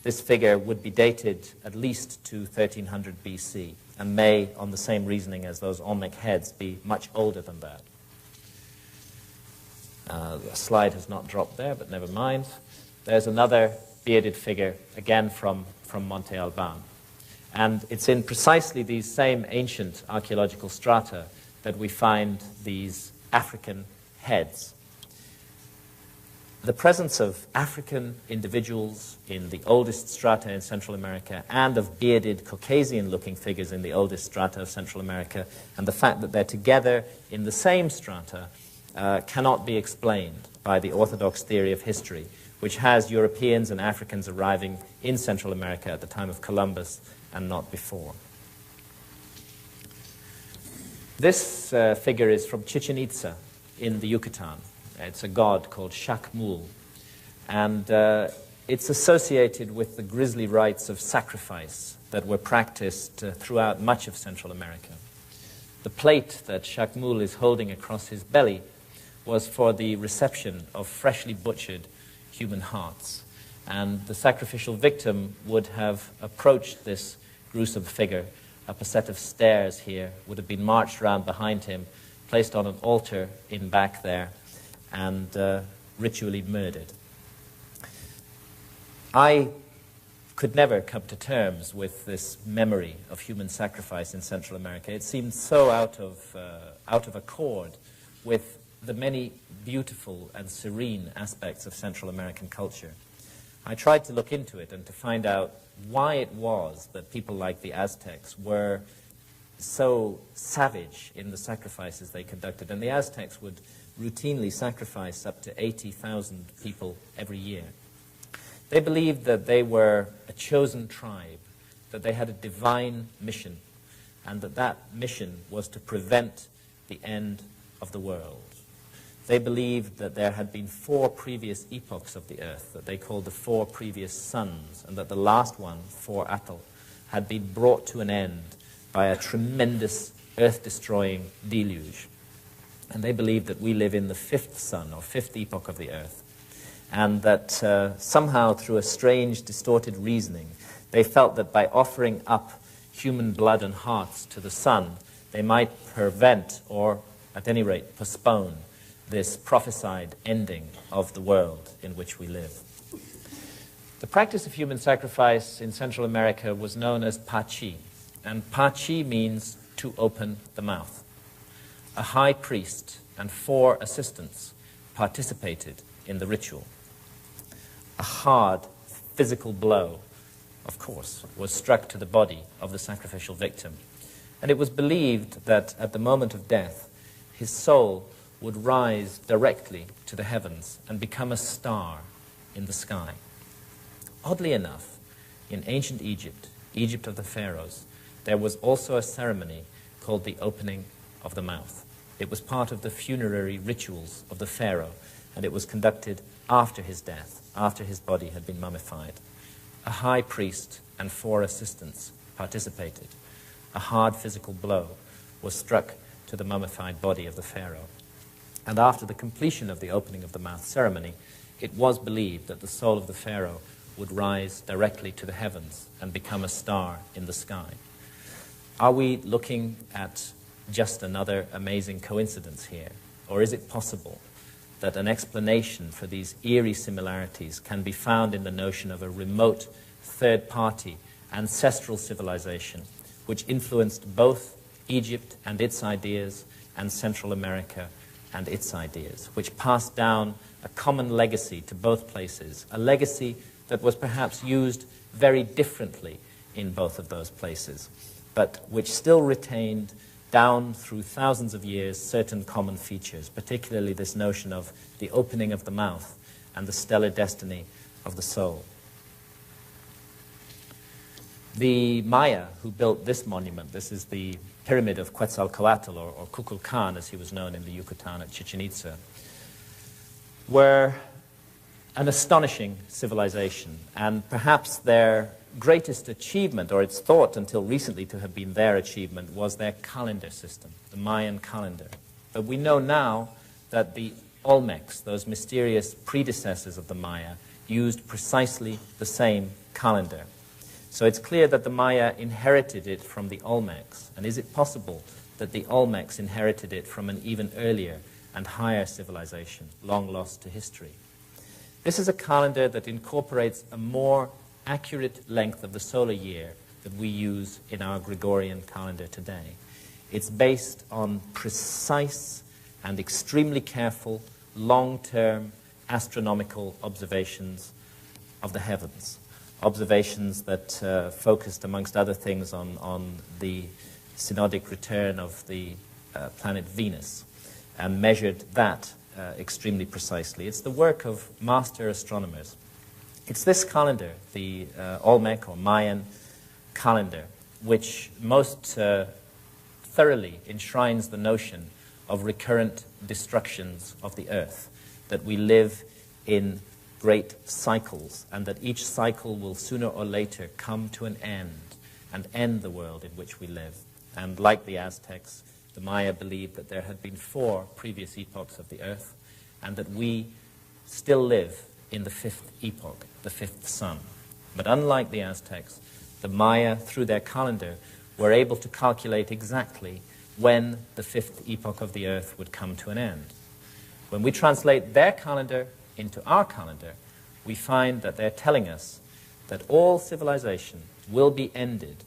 This figure would be dated at least to 1300 BC and may, on the same reasoning as those Olmec heads, be much older than that. The slide has not dropped there, but never mind. There's another bearded figure, again from Monte Alban. And it's in precisely these same ancient archaeological strata that we find these African heads. The presence of African individuals in the oldest strata in Central America and of bearded Caucasian-looking figures in the oldest strata of Central America, and the fact that they're together in the same strata cannot be explained by the orthodox theory of history, which has Europeans and Africans arriving in Central America at the time of Columbus and not before. This figure is from Chichen Itza in the Yucatan. It's a god called Shakmul, and it's associated with the grisly rites of sacrifice that were practiced throughout much of Central America. The plate that Shakmul is holding across his belly was for the reception of freshly butchered human hearts, and the sacrificial victim would have approached this gruesome figure up a set of stairs here, would have been marched round behind him, placed on an altar in back there, and ritually murdered. I could never come to terms with this memory of human sacrifice in Central America. It seemed so out of accord with the many beautiful and serene aspects of Central American culture. I tried to look into it and to find out why it was that people like the Aztecs were so savage in the sacrifices they conducted. And the Aztecs would routinely sacrifice up to 80,000 people every year. They believed that they were a chosen tribe, that they had a divine mission, and that that mission was to prevent the end of the world. They believed that there had been 4 previous epochs of the earth that they called the 4 previous suns, and that the last one, 4 Atl, had been brought to an end by a tremendous earth-destroying deluge. And they believed that we live in the 5th sun, or 5th epoch of the earth, and that somehow through a strange, distorted reasoning, they felt that by offering up human blood and hearts to the sun, they might prevent, or at any rate postpone, this prophesied ending of the world in which we live. The practice of human sacrifice in Central America was known as pachi, and pachi means to open the mouth. A high priest and 4 assistants participated in the ritual. A hard physical blow, of course, was struck to the body of the sacrificial victim, and it was believed that at the moment of death, his soul would rise directly to the heavens and become a star in the sky. Oddly enough, in ancient Egypt, Egypt of the pharaohs, there was also a ceremony called the opening of the mouth. It was part of the funerary rituals of the pharaoh, and it was conducted after his death, after his body had been mummified. A high priest and 4 assistants participated. A hard physical blow was struck to the mummified body of the pharaoh. And after the completion of the opening of the mouth ceremony, it was believed that the soul of the pharaoh would rise directly to the heavens and become a star in the sky. Are we looking at just another amazing coincidence here? Or is it possible that an explanation for these eerie similarities can be found in the notion of a remote, third-party, ancestral civilization which influenced both Egypt and its ideas and Central America and its ideas, which passed down a common legacy to both places, a legacy that was perhaps used very differently in both of those places, but which still retained down through thousands of years certain common features, particularly this notion of the opening of the mouth and the stellar destiny of the soul. The Maya who built this monument, this is the pyramid of Quetzalcoatl, or Kukulkan as he was known in the Yucatan at Chichen Itza, were an astonishing civilization, and perhaps their greatest achievement, or it's thought until recently to have been their achievement, was their calendar system, the Mayan calendar. But we know now that the Olmecs, those mysterious predecessors of the Maya, used precisely the same calendar. So it's clear that the Maya inherited it from the Olmecs. And is it possible that the Olmecs inherited it from an even earlier and higher civilization, long lost to history? This is a calendar that incorporates a more accurate length of the solar year that we use in our Gregorian calendar today. It's based on precise and extremely careful, long-term astronomical observations of the heavens. Observations that focused, amongst other things, on the synodic return of the planet Venus and measured that extremely precisely. It's the work of master astronomers. It's this calendar, the Olmec or Mayan calendar, which most thoroughly enshrines the notion of recurrent destructions of the earth, that we live in great cycles, and that each cycle will sooner or later come to an end and end the world in which we live. And like the Aztecs, the Maya believed that there had been 4 previous epochs of the earth, and that we still live in the 5th epoch, the 5th sun. But unlike the Aztecs, the Maya, through their calendar, were able to calculate exactly when the 5th epoch of the earth would come to an end. When we translate their calendar into our calendar, we find that they're telling us that all civilization will be ended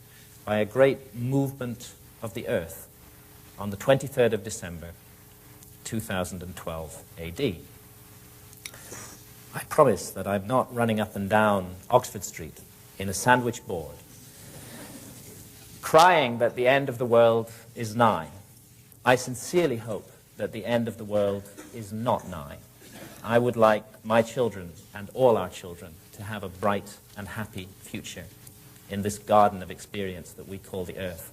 by a great movement of the earth on the 23rd of December, 2012 AD. I promise that I'm not running up and down Oxford Street in a sandwich board, crying that the end of the world is nigh. I sincerely hope that the end of the world is not nigh. I would like my children and all our children to have a bright and happy future in this garden of experience that we call the earth,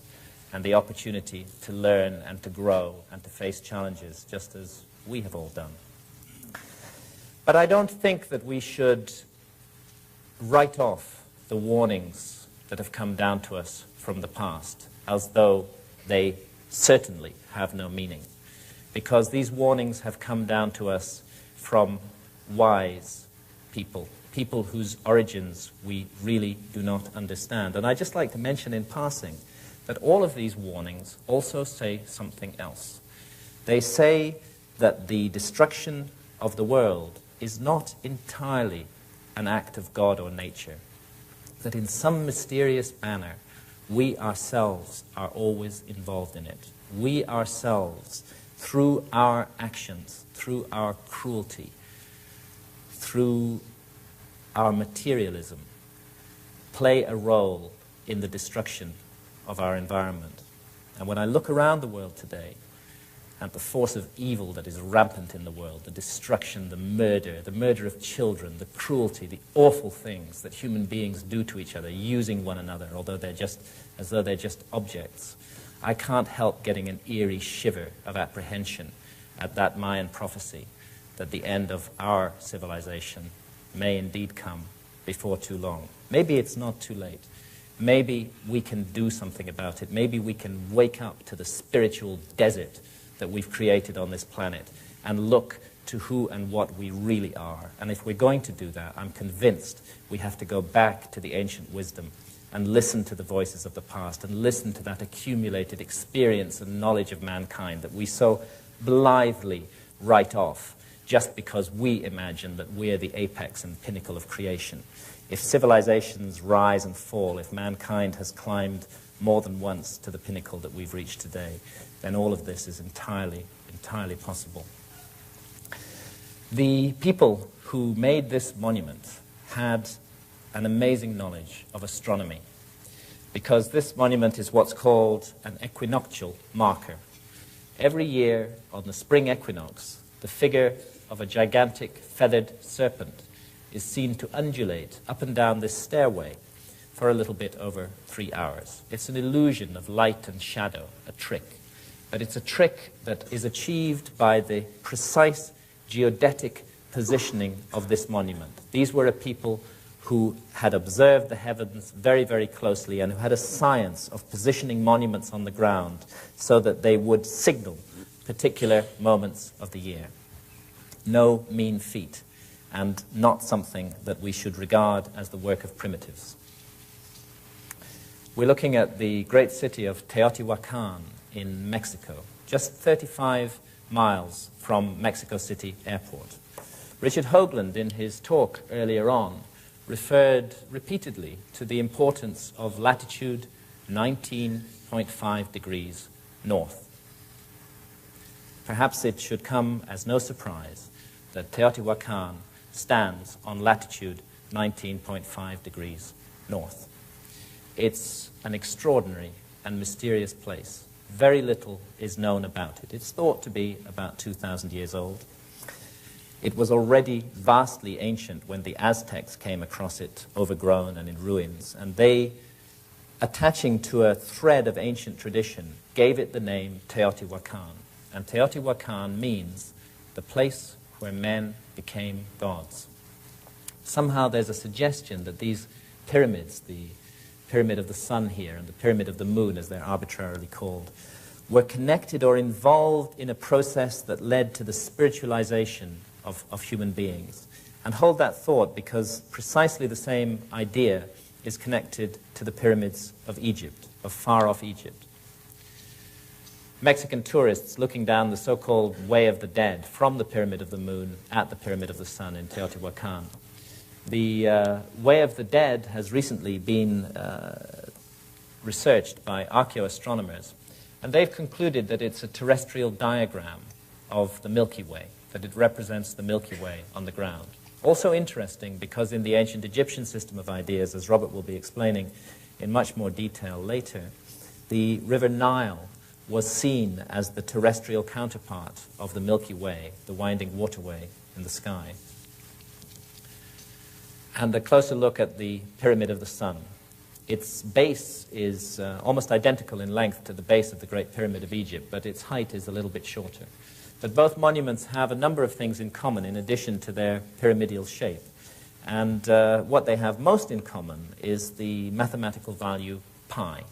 and the opportunity to learn and to grow and to face challenges just as we have all done. But I don't think that we should write off the warnings that have come down to us from the past as though they certainly have no meaning, because these warnings have come down to us from wise people, people whose origins we really do not understand. And I'd just like to mention in passing that all of these warnings also say something else. They say that the destruction of the world is not entirely an act of God or nature, that in some mysterious manner we ourselves are always involved in it. We ourselves, through our actions, through our cruelty, through our materialism, play a role in the destruction of our environment. And when I look around the world today at the force of evil that is rampant in the world, the destruction, the murder of children, the cruelty, the awful things that human beings do to each other, using one another, as though they're just objects, I can't help getting an eerie shiver of apprehension at that Mayan prophecy that the end of our civilization may indeed come before too long. Maybe it's not too late. Maybe we can do something about it. Maybe we can wake up to the spiritual desert that we've created on this planet and look to who and what we really are. And if we're going to do that, I'm convinced we have to go back to the ancient wisdom and listen to the voices of the past and listen to that accumulated experience and knowledge of mankind that we so blithely write off just because we imagine that we're the apex and pinnacle of creation. If civilizations rise and fall, if mankind has climbed more than once to the pinnacle that we've reached today, then all of this is entirely possible. The people who made this monument had an amazing knowledge of astronomy, because this monument is what's called an equinoctial marker. Every year on the spring equinox, the figure of a gigantic feathered serpent is seen to undulate up and down this stairway for a little bit over 3 hours. It's an illusion of light and shadow, a trick. But it's a trick that is achieved by the precise geodetic positioning of this monument. These were a people who had observed the heavens very, very closely and who had a science of positioning monuments on the ground so that they would signal particular moments of the year. No mean feat, and not something that we should regard as the work of primitives. We're looking at the great city of Teotihuacan in Mexico, just 35 miles from Mexico City Airport. Richard Hoagland, in his talk earlier on, referred repeatedly to the importance of latitude 19.5 degrees north. Perhaps it should come as no surprise that Teotihuacan stands on latitude 19.5 degrees north. It's an extraordinary and mysterious place. Very little is known about it. It's thought to be about 2,000 years old. It was already vastly ancient when the Aztecs came across it, overgrown and in ruins, and they, attaching to a thread of ancient tradition, gave it the name Teotihuacan. And Teotihuacan means the place where men became gods. Somehow there's a suggestion that these pyramids, the Pyramid of the Sun here and the Pyramid of the Moon, as they're arbitrarily called, were connected or involved in a process that led to the spiritualization of human beings. And hold that thought, because precisely the same idea is connected to the pyramids of Egypt, of far-off Egypt. Mexican tourists looking down the so-called Way of the Dead from the Pyramid of the Moon at the Pyramid of the Sun in Teotihuacan. The Way of the Dead has recently been researched by archaeoastronomers, and they've concluded that it's a terrestrial diagram of the Milky Way, that it represents the Milky Way on the ground. Also interesting because in the ancient Egyptian system of ideas, as Robert will be explaining in much more detail later, the River Nile was seen as the terrestrial counterpart of the Milky Way, the winding waterway in the sky. And a closer look at the Pyramid of the Sun. Its base is almost identical in length to the base of the Great Pyramid of Egypt, but its height is a little bit shorter. But both monuments have a number of things in common in addition to their pyramidal shape. And what they have most in common is the mathematical value pi.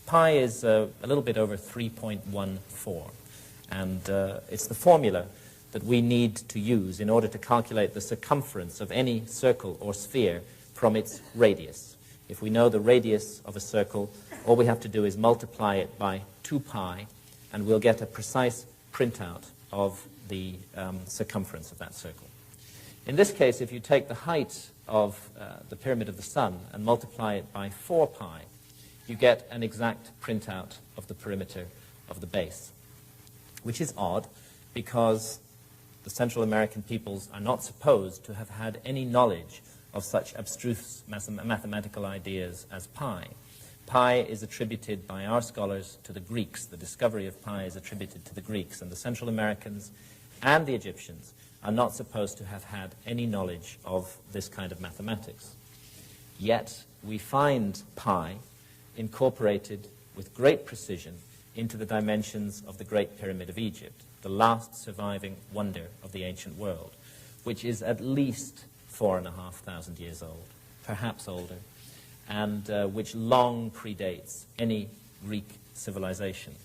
Pi is a little bit over 3.14. And it's the formula that we need to use in order to calculate the circumference of any circle or sphere from its radius. If we know the radius of a circle, all we have to do is multiply it by 2 pi, and we'll get a precise printout of the circumference of that circle. In this case, if you take the height of the Pyramid of the Sun and multiply it by 4 pi, you get an exact printout of the perimeter of the base, which is odd because the Central American peoples are not supposed to have had any knowledge of such abstruse mathematical ideas as pi. Pi is attributed by our scholars to the Greeks. The discovery of pi is attributed to the Greeks, and the Central Americans and the Egyptians are not supposed to have had any knowledge of this kind of mathematics. Yet we find pi incorporated with great precision into the dimensions of the Great Pyramid of Egypt. the last surviving wonder of the ancient world, which is at least 4,500 years old, perhaps older, and which long predates any Greek civilization.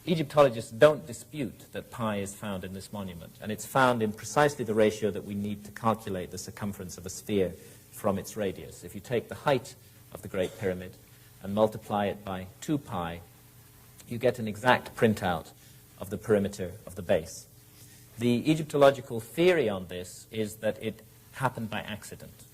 Egyptologists don't dispute that pi is found in this monument, and it's found in precisely the ratio that we need to calculate the circumference of a sphere from its radius. If you take the height of the Great Pyramid and multiply it by 2 pi, you get an exact printout of the perimeter of the base. The Egyptological theory on this is that it happened by accident,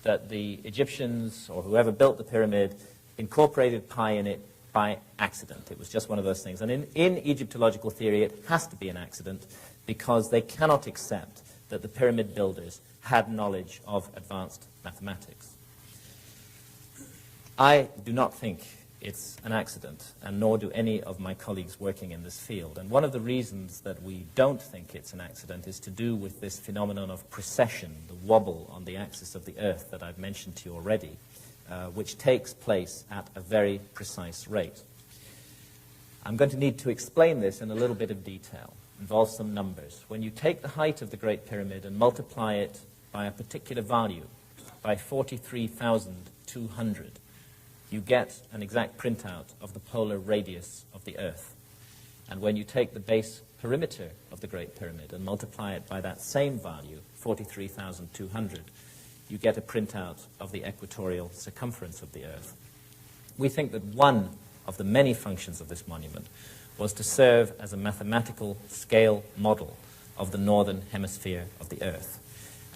that the Egyptians or whoever built the pyramid incorporated pi in it by accident. It was just one of those things. And in Egyptological theory, it has to be an accident because they cannot accept that the pyramid builders had knowledge of advanced mathematics. I do not think it's an accident, and nor do any of my colleagues working in this field. And one of the reasons that we don't think it's an accident is to do with this phenomenon of precession, the wobble on the axis of the Earth that I've mentioned to you already, which takes place at a very precise rate. I'm going to need to explain this in a little bit of detail, involves some numbers. When you take the height of the Great Pyramid and multiply it by a particular value, by 43,200, you get an exact printout of the polar radius of the Earth. And when you take the base perimeter of the Great Pyramid and multiply it by that same value, 43,200, you get a printout of the equatorial circumference of the Earth. We think that one of the many functions of this monument was to serve as a mathematical scale model of the northern hemisphere of the Earth.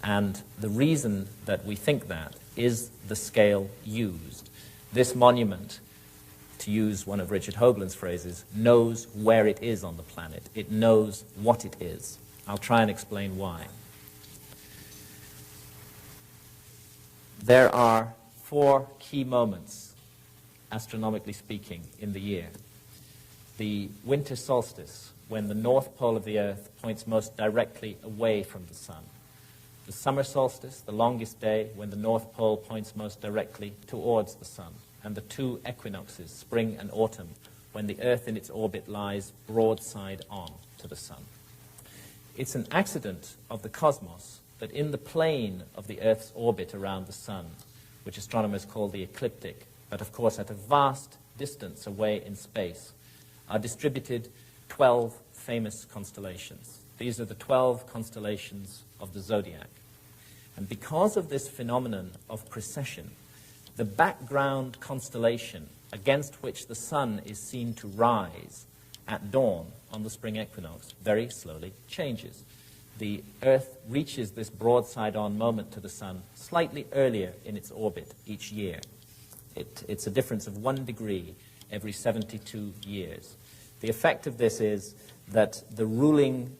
And the reason that we think that is the scale used. This monument, to use one of Richard Hoagland's phrases, knows where it is on the planet. It knows what it is. I'll try and explain why. There are 4 key moments, astronomically speaking, in the year. The winter solstice, when the north pole of the Earth points most directly away from the sun. The summer solstice, the longest day, when the north pole points most directly towards the sun. And the 2 equinoxes, spring and autumn, when the Earth in its orbit lies broadside on to the sun. It's an accident of the cosmos that in the plane of the Earth's orbit around the sun, which astronomers call the ecliptic, but of course at a vast distance away in space, are distributed 12 famous constellations. These are the 12 constellations of the zodiac. And because of this phenomenon of precession, the background constellation against which the sun is seen to rise at dawn on the spring equinox very slowly changes. The Earth reaches this broadside-on moment to the sun slightly earlier in its orbit each year. It's a difference of 1 degree every 72 years. The effect of this is that the ruling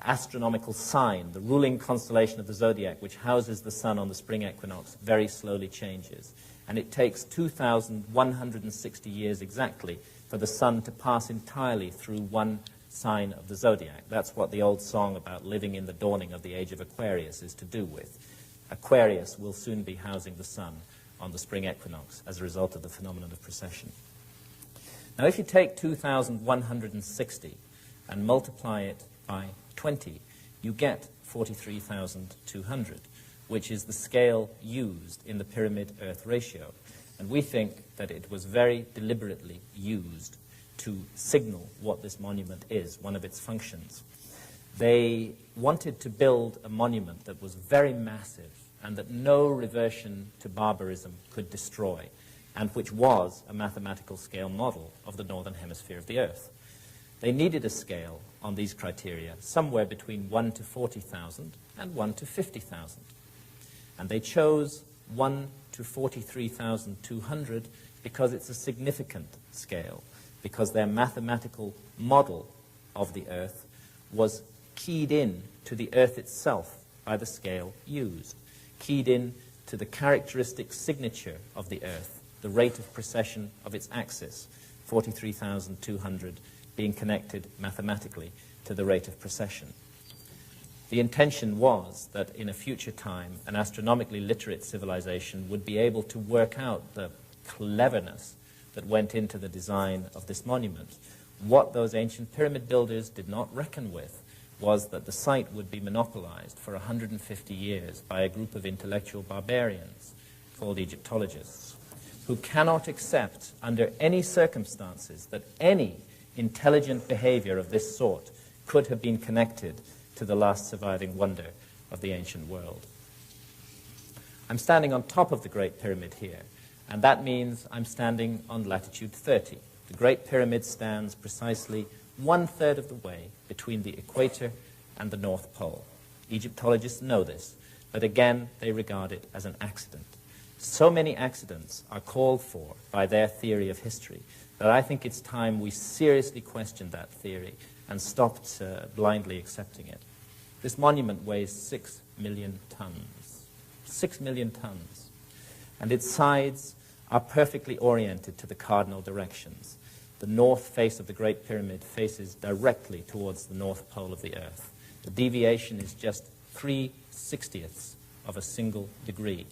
astronomical sign, the ruling constellation of the zodiac, which houses the sun on the spring equinox, very slowly changes. And it takes 2,160 years exactly for the sun to pass entirely through one sign of the zodiac. That's what the old song about living in the dawning of the age of Aquarius is to do with. Aquarius will soon be housing the sun on the spring equinox as a result of the phenomenon of precession. Now, if you take 2,160 and multiply it by 20, you get 43,200, which is the scale used in the pyramid-Earth ratio. And we think that it was very deliberately used to signal what this monument is, one of its functions. They wanted to build a monument that was very massive and that no reversion to barbarism could destroy, and which was a mathematical scale model of the northern hemisphere of the Earth. They needed a scale on these criteria somewhere between 1 to 40,000 and 1 to 50,000. And they chose 1 to 43,200 because it's a significant scale, because their mathematical model of the Earth was keyed in to the Earth itself by the scale used, keyed in to the characteristic signature of the Earth, the rate of precession of its axis, 43,200 being connected mathematically to the rate of precession. The intention was that in a future time, an astronomically literate civilization would be able to work out the cleverness that went into the design of this monument What those ancient pyramid builders did not reckon with was that the site would be monopolized for 150 years by a group of intellectual barbarians called Egyptologists, who cannot accept under any circumstances that any intelligent behavior of this sort could have been connected to the last surviving wonder of the ancient world. I'm standing on top of the Great Pyramid here, and that means I'm standing on latitude 30. The Great Pyramid stands precisely 1/3 of the way between the equator and the North Pole. Egyptologists know this, but again, they regard it as an accident. So many accidents are called for by their theory of history that I think it's time we seriously questioned that theory and stopped blindly accepting it. This monument weighs 6 million tons. 6 million tons. And its sides are perfectly oriented to the cardinal directions. The north face of the Great Pyramid faces directly towards the North Pole of the Earth. The deviation is just 3/60ths of a single degree.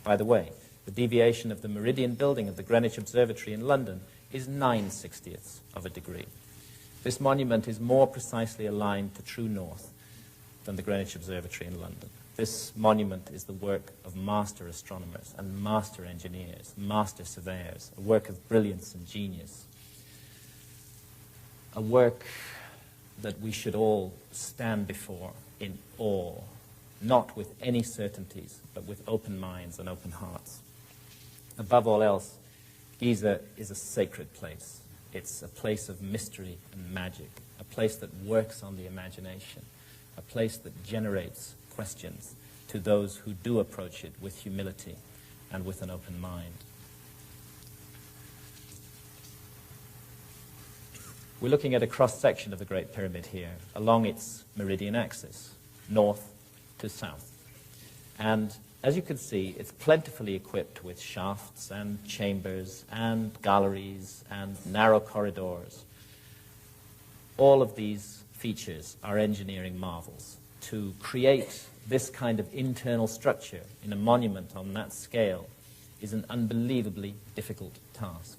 By the way, the deviation of the meridian building of the Greenwich Observatory in London is 9/60ths of a degree. This monument is more precisely aligned to true north than the Greenwich Observatory in London. This monument is the work of master astronomers and master engineers, master surveyors, a work of brilliance and genius, a work that we should all stand before in awe, not with any certainties, but with open minds and open hearts. Above all else, Giza is a sacred place. It's a place of mystery and magic, a place that works on the imagination, a place that generates questions to those who do approach it with humility and with an open mind. We're looking at a cross-section of the Great Pyramid here along its meridian axis, north to south. And as you can see, it's plentifully equipped with shafts and chambers and galleries and narrow corridors. All of these features are engineering marvels. To create this kind of internal structure in a monument on that scale is an unbelievably difficult task.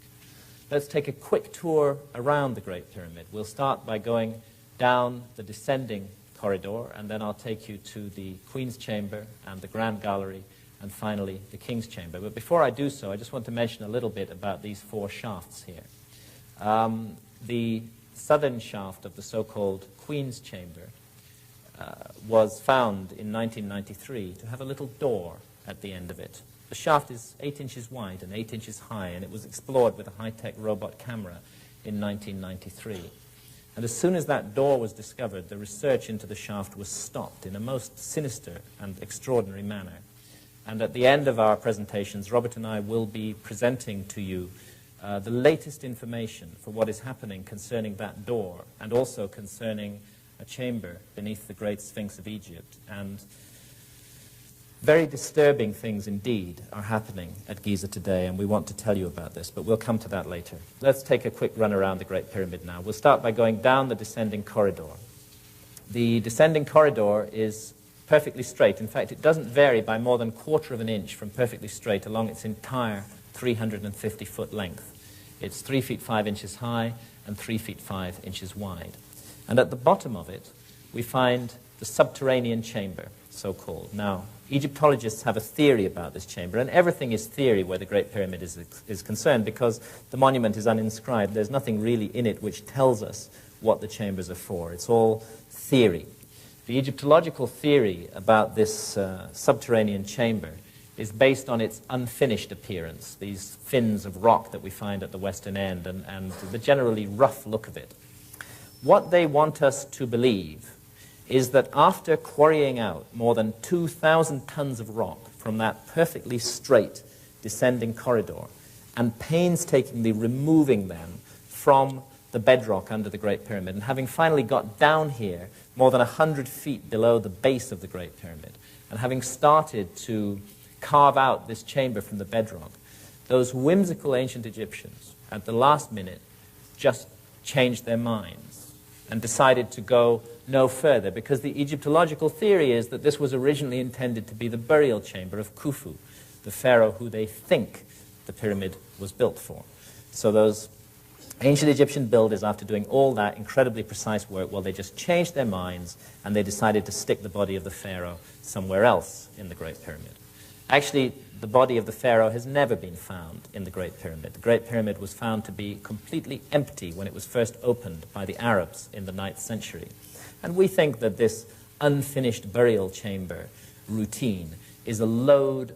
Let's take a quick tour around the Great Pyramid. We'll start by going down the descending corridor, and then I'll take you to the Queen's Chamber and the Grand Gallery, and finally the King's Chamber. But before I do so, I just want to mention a little bit about these 4 shafts here. The southern shaft of the so-called Queen's Chamber was found in 1993 to have a little door at the end of it. The shaft is 8 inches wide and 8 inches high, and it was explored with a high-tech robot camera in 1993. And as soon as that door was discovered, the research into the shaft was stopped in a most sinister and extraordinary manner. And at the end of our presentations, Robert and I will be presenting to you the latest information for what is happening concerning that door, and also concerning a chamber beneath the Great Sphinx of Egypt. And very disturbing things indeed are happening at Giza today, and we want to tell you about this, but we'll come to that later. Let's take a quick run around the Great Pyramid now. We'll start by going down the descending corridor. The descending corridor is perfectly straight. In fact, it doesn't vary by more than 1/4 of an inch from perfectly straight along its entire 350-foot length. It's 3 feet 5 inches high and 3 feet 5 inches wide. And at the bottom of it, we find the subterranean chamber, so-called. Now, Egyptologists have a theory about this chamber, and everything is theory where the Great Pyramid is concerned, because the monument is uninscribed. There's nothing really in it which tells us what the chambers are for. It's all theory. The Egyptological theory about this subterranean chamber is based on its unfinished appearance, these fins of rock that we find at the western end, and the generally rough look of it. What they want us to believe is that after quarrying out more than 2,000 tons of rock from that perfectly straight descending corridor and painstakingly removing them from the bedrock under the Great Pyramid, and having finally got down here more than 100 feet below the base of the Great Pyramid, and having started to carve out this chamber from the bedrock, those whimsical ancient Egyptians at the last minute just changed their minds and decided to go no further, because the Egyptological theory is that this was originally intended to be the burial chamber of Khufu, the pharaoh who they think the pyramid was built for. So those Ancient Egyptian builders, after doing all that incredibly precise work, well, they just changed their minds and they decided to stick the body of the pharaoh somewhere else in the Great Pyramid. Actually, the body of the pharaoh has never been found in the Great Pyramid. The Great Pyramid was found to be completely empty when it was first opened by the Arabs in the 9th century. And we think that this unfinished burial chamber routine is a load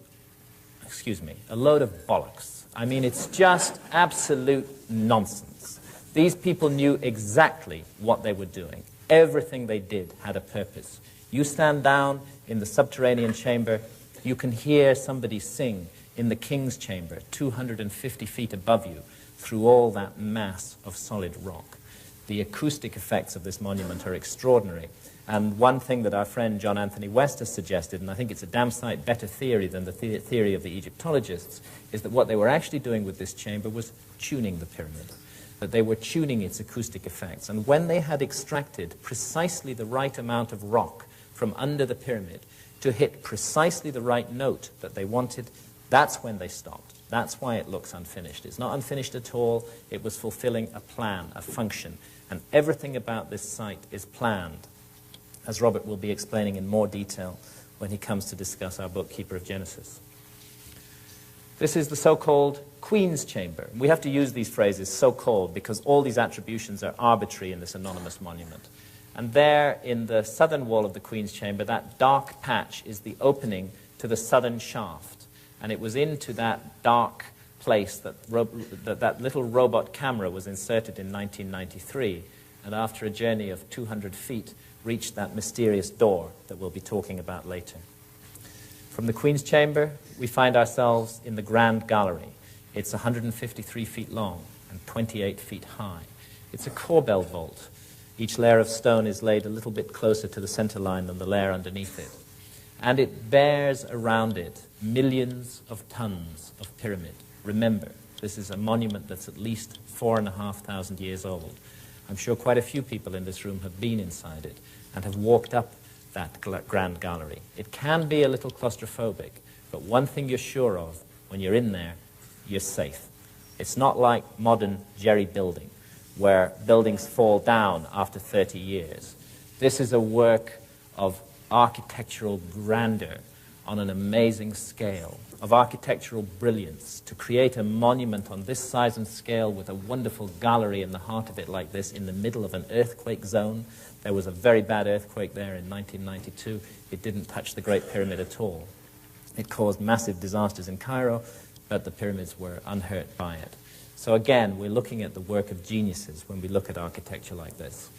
of bollocks. I mean, it's just absolute nonsense. These people knew exactly what they were doing. Everything they did had a purpose. You stand down in the subterranean chamber, you can hear somebody sing in the king's chamber, 250 feet above you, through all that mass of solid rock. The acoustic effects of this monument are extraordinary. And one thing that our friend John Anthony West has suggested, and I think it's a damn sight better theory than the theory of the Egyptologists, is that what they were actually doing with this chamber was tuning the pyramid, that they were tuning its acoustic effects. And when they had extracted precisely the right amount of rock from under the pyramid to hit precisely the right note that they wanted, that's when they stopped. That's why it looks unfinished. It's not unfinished at all. It was fulfilling a plan, a function. And everything about this site is planned, as Robert will be explaining in more detail when he comes to discuss our book, Keeper of Genesis. This is the so-called Queen's Chamber. We have to use these phrases, so-called, because all these attributions are arbitrary in this anonymous monument. And there, in the southern wall of the Queen's Chamber, that dark patch is the opening to the southern shaft. And it was into that dark place that that little robot camera was inserted in 1993, and after a journey of 200 feet, reached that mysterious door that we'll be talking about later. From the Queen's Chamber, we find ourselves in the Grand Gallery. It's 153 feet long and 28 feet high. It's a corbel vault. Each layer of stone is laid a little bit closer to the center line than the layer underneath it. And it bears around it millions of tons of pyramid. Remember, this is a monument that's at least 4,500 years old. I'm sure quite a few people in this room have been inside it and have walked up that Grand Gallery. It can be a little claustrophobic, but one thing you're sure of, when you're in there, you're safe. It's not like modern jerry building, where buildings fall down after 30 years. This is a work of architectural grandeur on an amazing scale, of architectural brilliance. To create a monument on this size and scale with a wonderful gallery in the heart of it like this, in the middle of an earthquake zone. There was a very bad earthquake there in 1992. It didn't touch the Great Pyramid at all. It caused massive disasters in Cairo, but the pyramids were unhurt by it. So again, we're looking at the work of geniuses when we look at architecture like this.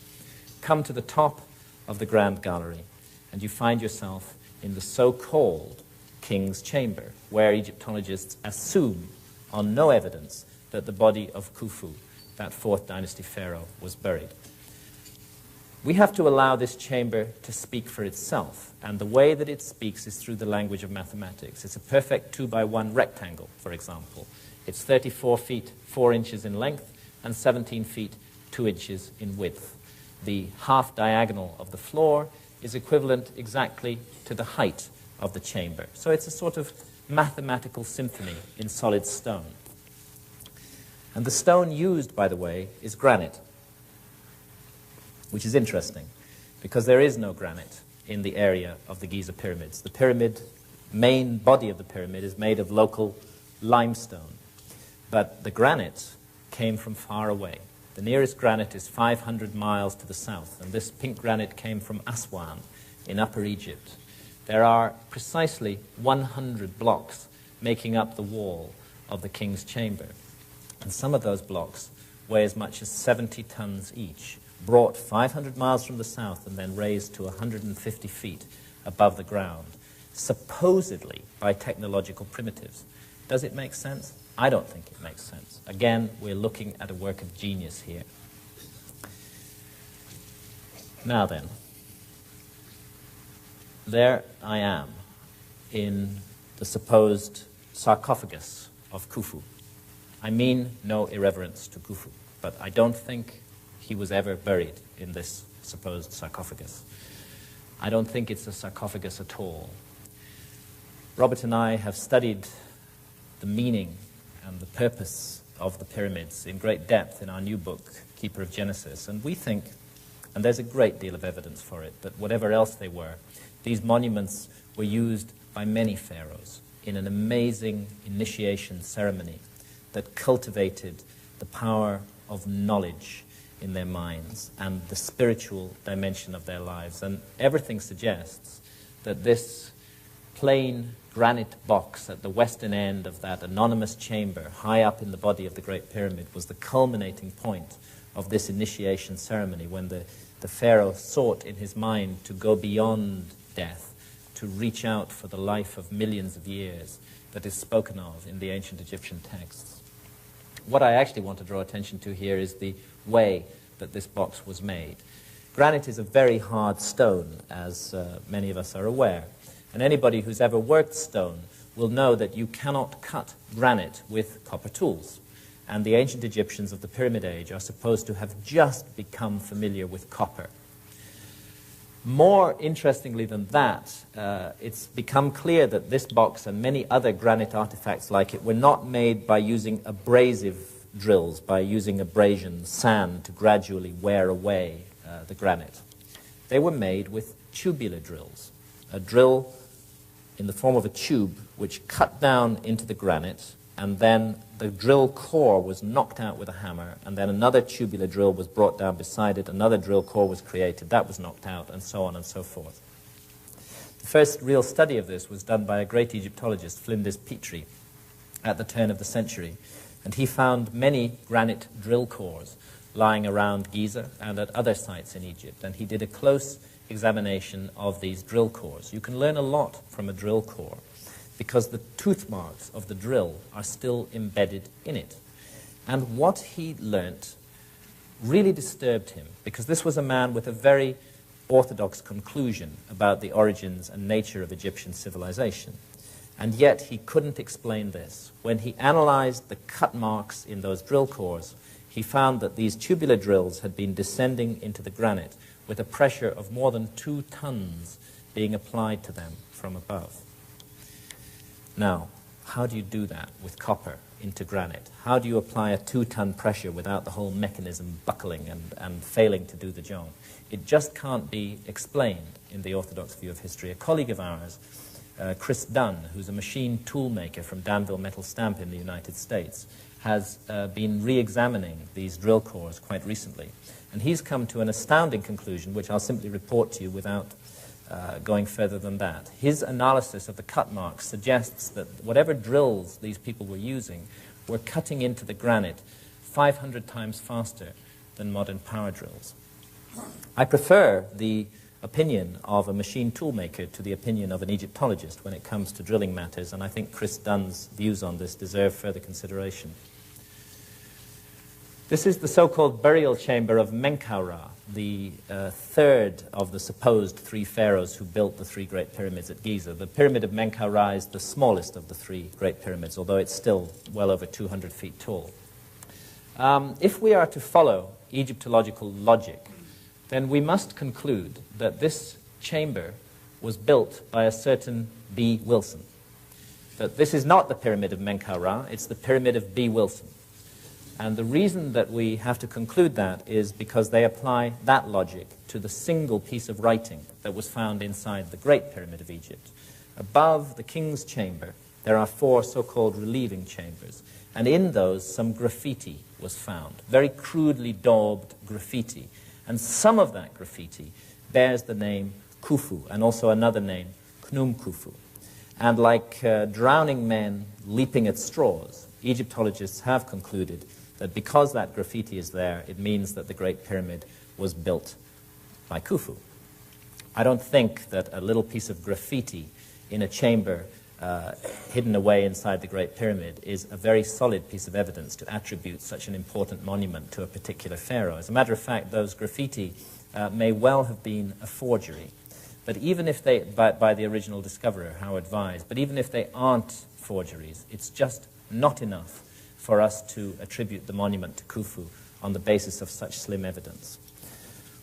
Come to the top of the Grand Gallery, and you find yourself in the so-called King's Chamber, where Egyptologists assume, on no evidence, that the body of Khufu, that 4th dynasty pharaoh, was buried. We have to allow this chamber to speak for itself, and the way that it speaks is through the language of mathematics. It's a perfect 2-by-1 rectangle, for example. It's 34 feet 4 inches in length and 17 feet 2 inches in width. The half diagonal of the floor is equivalent exactly to the height of the chamber. So it's a sort of mathematical symphony in solid stone. And the stone used, by the way, is granite, which is interesting, because there is no granite in the area of the Giza pyramids. The pyramid, main body of the pyramid, is made of local limestone, but the granite came from far away. The nearest granite is 500 miles to the south, and this pink granite came from Aswan in Upper Egypt. There are precisely 100 blocks making up the wall of the king's chamber, and some of those blocks weigh as much as 70 tons each, brought 500 miles from the south and then raised to 150 feet above the ground, supposedly by technological primitives. Does it make sense? I don't think it makes sense. Again, we're looking at a work of genius here. Now then, there I am in the supposed sarcophagus of Khufu. I mean no irreverence to Khufu, but I don't think he was ever buried in this supposed sarcophagus. I don't think it's a sarcophagus at all. Robert and I have studied the meaning and the purpose of the pyramids in great depth in our new book, Keeper of Genesis. And we think, and there's a great deal of evidence for it, that whatever else they were, these monuments were used by many pharaohs in an amazing initiation ceremony that cultivated the power of knowledge in their minds and the spiritual dimension of their lives. And everything suggests that this plain granite box at the western end of that anonymous chamber high up in the body of the Great Pyramid was the culminating point of this initiation ceremony, when the pharaoh sought in his mind to go beyond death, to reach out for the life of millions of years that is spoken of in the ancient Egyptian texts. What I actually want to draw attention to here is the way that this box was made. Granite is a very hard stone, as many of us are aware. And anybody who's ever worked stone will know that you cannot cut granite with copper tools. And the ancient Egyptians of the Pyramid Age are supposed to have just become familiar with copper. More interestingly than that, it's become clear that this box and many other granite artifacts like it were not made by using abrasive drills, by using abrasion, sand, to gradually wear away the granite. They were made with tubular drills, a drill in the form of a tube which cut down into the granite, and then the drill core was knocked out with a hammer, and then another tubular drill was brought down beside it, another drill core was created, that was knocked out, and so on and so forth. The first real study of this was done by a great Egyptologist, Flinders Petrie, at the turn of the century, and he found many granite drill cores lying around Giza and at other sites in Egypt, and he did a close examination of these drill cores. You can learn a lot from a drill core because the tooth marks of the drill are still embedded in it. And what he learnt really disturbed him, because this was a man with a very orthodox conclusion about the origins and nature of Egyptian civilization. And yet he couldn't explain this. When he analyzed the cut marks in those drill cores, he found that these tubular drills had been descending into the granite with a pressure of more than 2 tons being applied to them from above. Now, how do you do that with copper into granite? How do you apply a 2-ton pressure without the whole mechanism buckling and failing to do the job? It just can't be explained in the orthodox view of history. A colleague of ours, Chris Dunn, who's a machine tool maker from Danville Metal Stamp in the United States, has been re-examining these drill cores quite recently. And he's come to an astounding conclusion, which I'll simply report to you without going further than that. His analysis of the cut marks suggests that whatever drills these people were using were cutting into the granite 500 times faster than modern power drills. I prefer the opinion of a machine toolmaker to the opinion of an Egyptologist when it comes to drilling matters, and I think Chris Dunn's views on this deserve further consideration. This is the so-called burial chamber of Menkaura, the third of the supposed 3 pharaohs who built the 3 great pyramids at Giza. The pyramid of Menkaura is the smallest of the 3 great pyramids, although it's still well over 200 feet tall. If we are to follow Egyptological logic, then we must conclude that this chamber was built by a certain B. Wilson. That this is not the pyramid of Menkaura, it's the pyramid of B. Wilson. And the reason that we have to conclude that is because they apply that logic to the single piece of writing that was found inside the Great Pyramid of Egypt. Above the king's chamber, there are 4 so-called relieving chambers, and in those some graffiti was found, very crudely daubed graffiti. And some of that graffiti bears the name Khufu, and also another name, Khnum Khufu. And like drowning men leaping at straws, Egyptologists have concluded that because that graffiti is there, it means that the Great Pyramid was built by Khufu. I don't think that a little piece of graffiti in a chamber hidden away inside the Great Pyramid is a very solid piece of evidence to attribute such an important monument to a particular pharaoh. As a matter of fact, those graffiti may well have been a forgery. But even if they, by the original discoverer, Howard Vyse, but even if they aren't forgeries, it's just not enough for us to attribute the monument to Khufu on the basis of such slim evidence.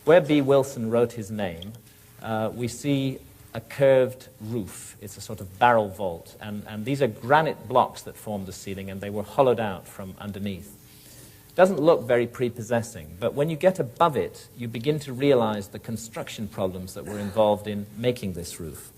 Where B. Wilson wrote his name, we see a curved roof. It's a sort of barrel vault. And these are granite blocks that form the ceiling, and they were hollowed out from underneath. It doesn't look very prepossessing, but when you get above it, you begin to realize the construction problems that were involved in making this roof.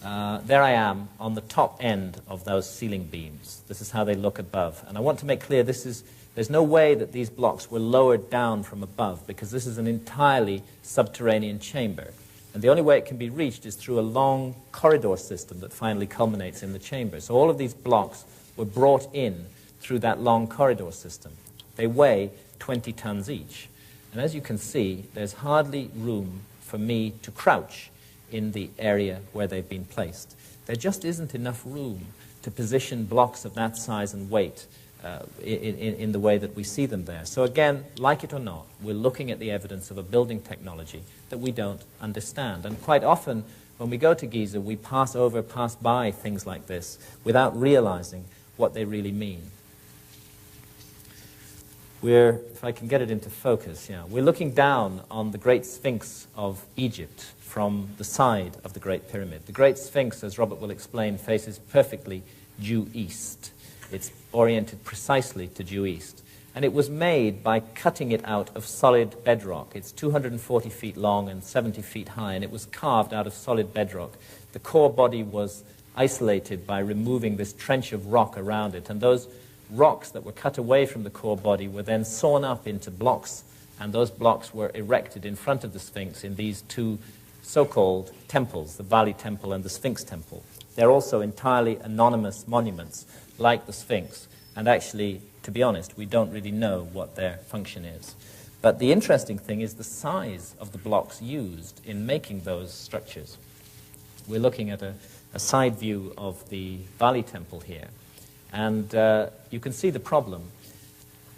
There I am on the top end of those ceiling beams. This is how they look above. And I want to make clear there's no way that these blocks were lowered down from above, because this is an entirely subterranean chamber. And the only way it can be reached is through a long corridor system that finally culminates in the chamber. So all of these blocks were brought in through that long corridor system. They weigh 20 tons each. And as you can see, there's hardly room for me to crouch in the area where they've been placed. There just isn't enough room to position blocks of that size and weight in the way that we see them there. So again, like it or not, we're looking at the evidence of a building technology that we don't understand. And quite often, when we go to Giza, we pass by things like this without realizing what they really mean. If I can get it into focus, we're looking down on the Great Sphinx of Egypt from the side of the Great Pyramid. The Great Sphinx, as Robert will explain, faces perfectly due east. It's oriented precisely to due east. And it was made by cutting it out of solid bedrock. It's 240 feet long and 70 feet high, and it was carved out of solid bedrock. The core body was isolated by removing this trench of rock around it, and those rocks that were cut away from the core body were then sawn up into blocks, and those blocks were erected in front of the Sphinx in these two so-called temples, the Valley Temple and the Sphinx Temple. They're also entirely anonymous monuments, like the Sphinx, and actually, to be honest, we don't really know what their function is. But the interesting thing is the size of the blocks used in making those structures. We're looking at a side view of the Valley Temple here. And you can see the problem.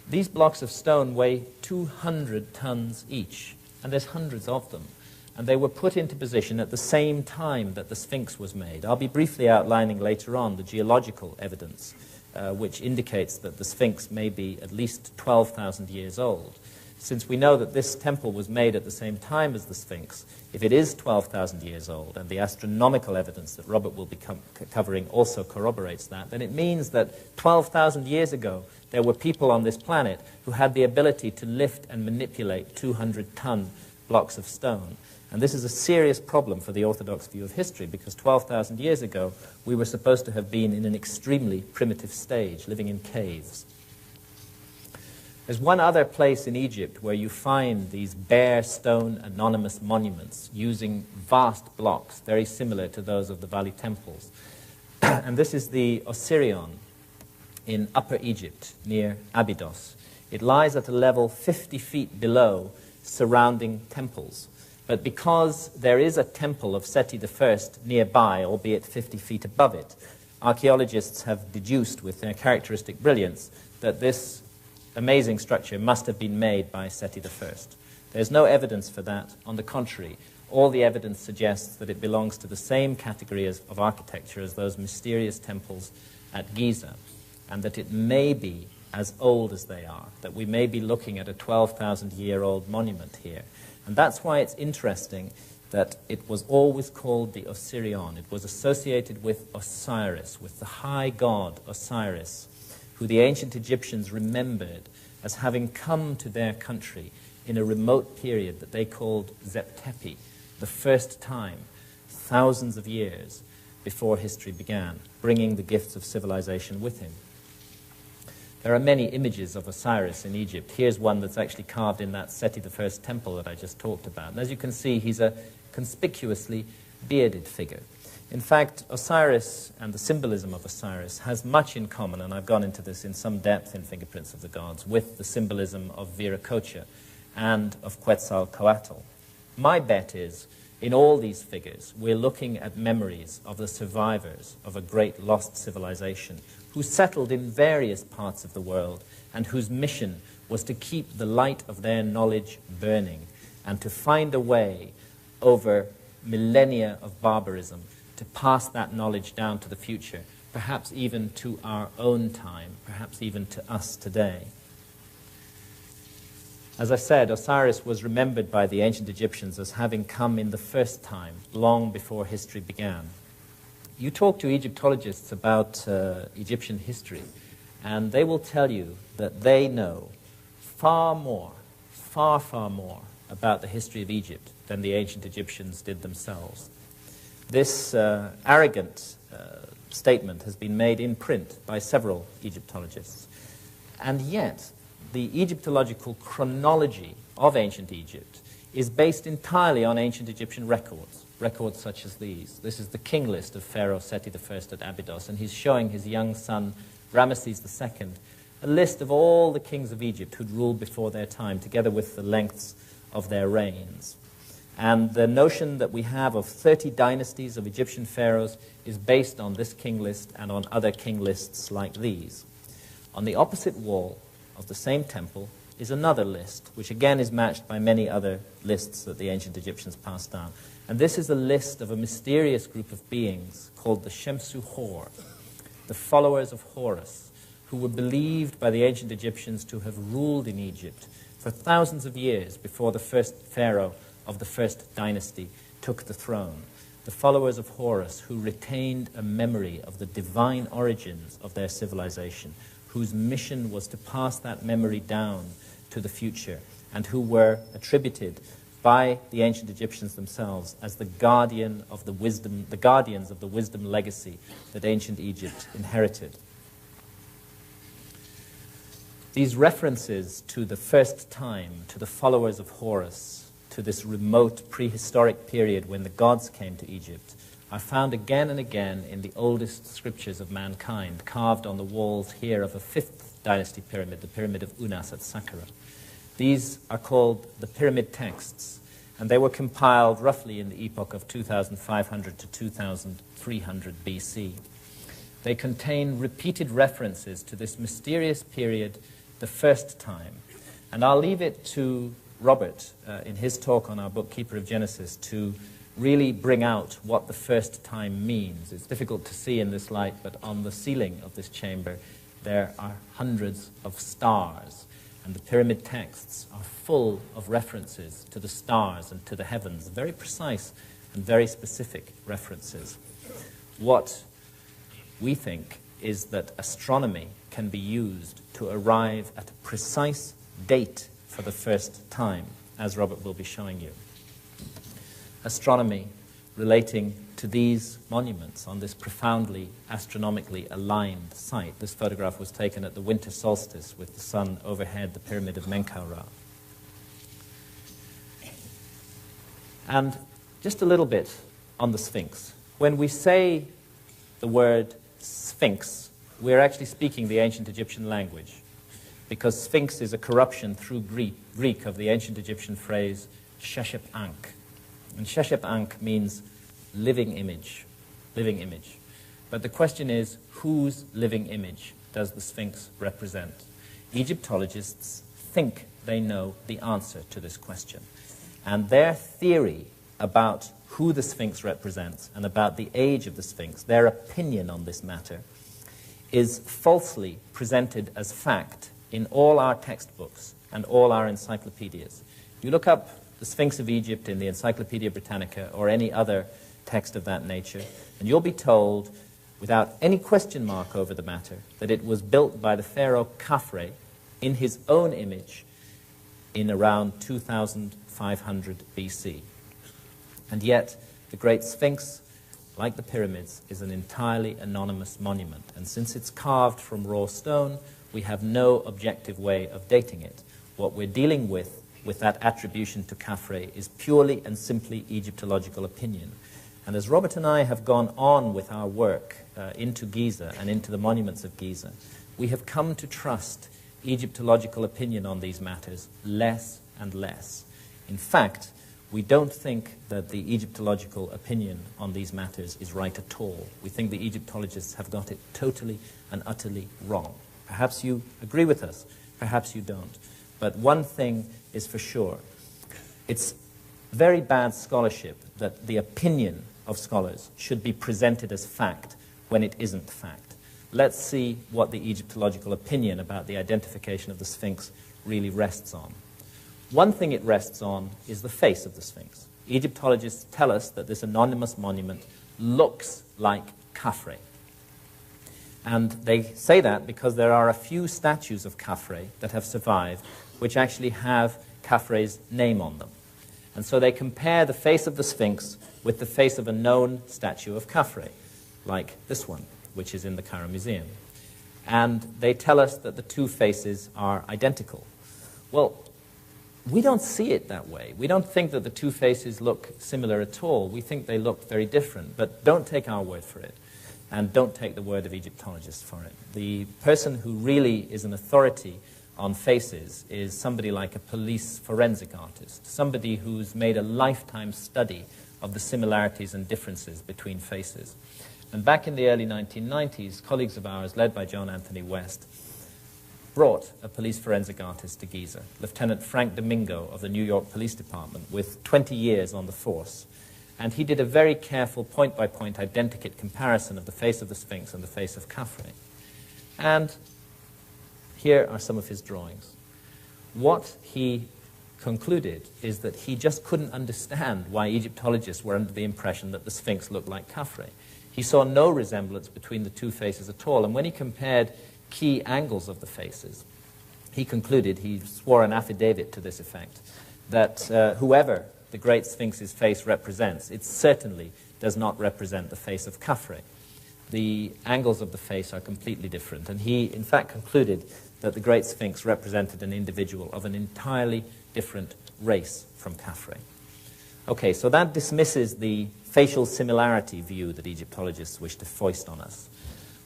These blocks of stone weigh 200 tons each, and there's hundreds of them. And they were put into position at the same time that the Sphinx was made. I'll be briefly outlining later on the geological evidence, which indicates that the Sphinx may be at least 12,000 years old. Since we know that this temple was made at the same time as the Sphinx, if it is 12,000 years old, and the astronomical evidence that Robert will be covering also corroborates that, then it means that 12,000 years ago, there were people on this planet who had the ability to lift and manipulate 200-ton blocks of stone. And this is a serious problem for the orthodox view of history, because 12,000 years ago, we were supposed to have been in an extremely primitive stage, living in caves. There's one other place in Egypt where you find these bare stone anonymous monuments using vast blocks, very similar to those of the Valley Temples. And this is the Osirion in Upper Egypt, near Abydos. It lies at a level 50 feet below surrounding temples. But because there is a temple of Seti I nearby, albeit 50 feet above it, archaeologists have deduced with their characteristic brilliance that this amazing structure must have been made by Seti I. There's no evidence for that. On the contrary, all the evidence suggests that it belongs to the same category of architecture as those mysterious temples at Giza, and that it may be as old as they are, that we may be looking at a 12,000-year-old monument here. And that's why it's interesting that it was always called the Osirion. It was associated with Osiris, with the high god Osiris, who the ancient Egyptians remembered as having come to their country in a remote period that they called Zeptepi, the first time, thousands of years before history began, bringing the gifts of civilization with him. There are many images of Osiris in Egypt. Here's one that's actually carved in that Seti I temple that I just talked about. And as you can see, he's a conspicuously bearded figure. In fact, Osiris and the symbolism of Osiris has much in common, and I've gone into this in some depth in Fingerprints of the Gods, with the symbolism of Viracocha and of Quetzalcoatl. My bet is, in all these figures, we're looking at memories of the survivors of a great lost civilization who settled in various parts of the world and whose mission was to keep the light of their knowledge burning and to find a way over millennia of barbarism to pass that knowledge down to the future, perhaps even to our own time, perhaps even to us today. As I said, Osiris was remembered by the ancient Egyptians as having come in the first time, long before history began. You talk to Egyptologists about Egyptian history, and they will tell you that they know far more about the history of Egypt than the ancient Egyptians did themselves. This arrogant statement has been made in print by several Egyptologists. And yet, the Egyptological chronology of ancient Egypt is based entirely on ancient Egyptian records, records such as these. This is the king list of Pharaoh Seti I at Abydos, and he's showing his young son, Ramesses II, a list of all the kings of Egypt who'd ruled before their time, together with the lengths of their reigns. And the notion that we have of 30 dynasties of Egyptian pharaohs is based on this king list and on other king lists like these. On the opposite wall of the same temple is another list, which again is matched by many other lists that the ancient Egyptians passed down. And this is a list of a mysterious group of beings called the Shemsu Hor, the followers of Horus, who were believed by the ancient Egyptians to have ruled in Egypt for thousands of years before the first pharaoh of the first dynasty took the throne. The followers of Horus, who retained a memory of the divine origins of their civilization, whose mission was to pass that memory down to the future, and who were attributed by the ancient Egyptians themselves as the guardians of the wisdom legacy that ancient Egypt inherited. These references to the first time, to the followers of Horus, to this remote prehistoric period when the gods came to Egypt, are found again and again in the oldest scriptures of mankind, carved on the walls here of a 5th dynasty pyramid, the Pyramid of Unas at Saqqara. These are called the pyramid texts, and they were compiled roughly in the epoch of 2500 to 2300 BC. They contain repeated references to this mysterious period, the first time. And I'll leave it to Robert, in his talk on our book, Keeper of Genesis, to really bring out what the first time means. It's difficult to see in this light, but on the ceiling of this chamber there are hundreds of stars, and the pyramid texts are full of references to the stars and to the heavens, very precise and very specific references. What we think is that astronomy can be used to arrive at a precise date for the first time, as Robert will be showing you. Astronomy relating to these monuments on this profoundly astronomically aligned site. This photograph was taken at the winter solstice with the sun overhead the pyramid of Menkaura. And just a little bit on the Sphinx. When we say the word Sphinx, we're actually speaking the ancient Egyptian language, because Sphinx is a corruption through Greek of the ancient Egyptian phrase Sheshep Ankh. And Sheshep Ankh means living image, living image. But the question is, whose living image does the Sphinx represent? Egyptologists think they know the answer to this question. And their theory about who the Sphinx represents and about the age of the Sphinx, their opinion on this matter, is falsely presented as fact in all our textbooks and all our encyclopedias. You look up the Sphinx of Egypt in the Encyclopedia Britannica or any other text of that nature, and you'll be told, without any question mark over the matter, that it was built by the pharaoh Khafre in his own image in around 2500 BC. And yet, the Great Sphinx, like the pyramids, is an entirely anonymous monument, and since it's carved from raw stone, we have no objective way of dating it. What we're dealing with that attribution to Khafre is purely and simply Egyptological opinion. And as Robert and I have gone on with our work into Giza and into the monuments of Giza, we have come to trust Egyptological opinion on these matters less and less. In fact, we don't think that the Egyptological opinion on these matters is right at all. We think the Egyptologists have got it totally and utterly wrong. Perhaps you agree with us, perhaps you don't. But one thing is for sure. It's very bad scholarship that the opinion of scholars should be presented as fact when it isn't fact. Let's see what the Egyptological opinion about the identification of the Sphinx really rests on. One thing it rests on is the face of the Sphinx. Egyptologists tell us that this anonymous monument looks like Khafre. And they say that because there are a few statues of Khafre that have survived which actually have Khafre's name on them. And so they compare the face of the Sphinx with the face of a known statue of Khafre, like this one, which is in the Cairo Museum. And they tell us that the two faces are identical. Well, we don't see it that way. We don't think that the two faces look similar at all. We think they look very different. But don't take our word for it. And don't take the word of Egyptologists for it. The person who really is an authority on faces is somebody like a police forensic artist, somebody who's made a lifetime study of the similarities and differences between faces. And back in the early 1990s, colleagues of ours, led by John Anthony West, brought a police forensic artist to Giza, Lieutenant Frank Domingo of the New York Police Department, with 20 years on the force. And he did a very careful point-by-point identikit comparison of the face of the Sphinx and the face of Khafre. And here are some of his drawings. What he concluded is that he just couldn't understand why Egyptologists were under the impression that the Sphinx looked like Khafre. He saw no resemblance between the two faces at all, and when he compared key angles of the faces, he concluded, he swore an affidavit to this effect, that whoever the Great Sphinx's face represents, it certainly does not represent the face of Khafre. The angles of the face are completely different, and he, in fact, concluded that the Great Sphinx represented an individual of an entirely different race from Khafre. Okay, so that dismisses the facial similarity view that Egyptologists wish to foist on us.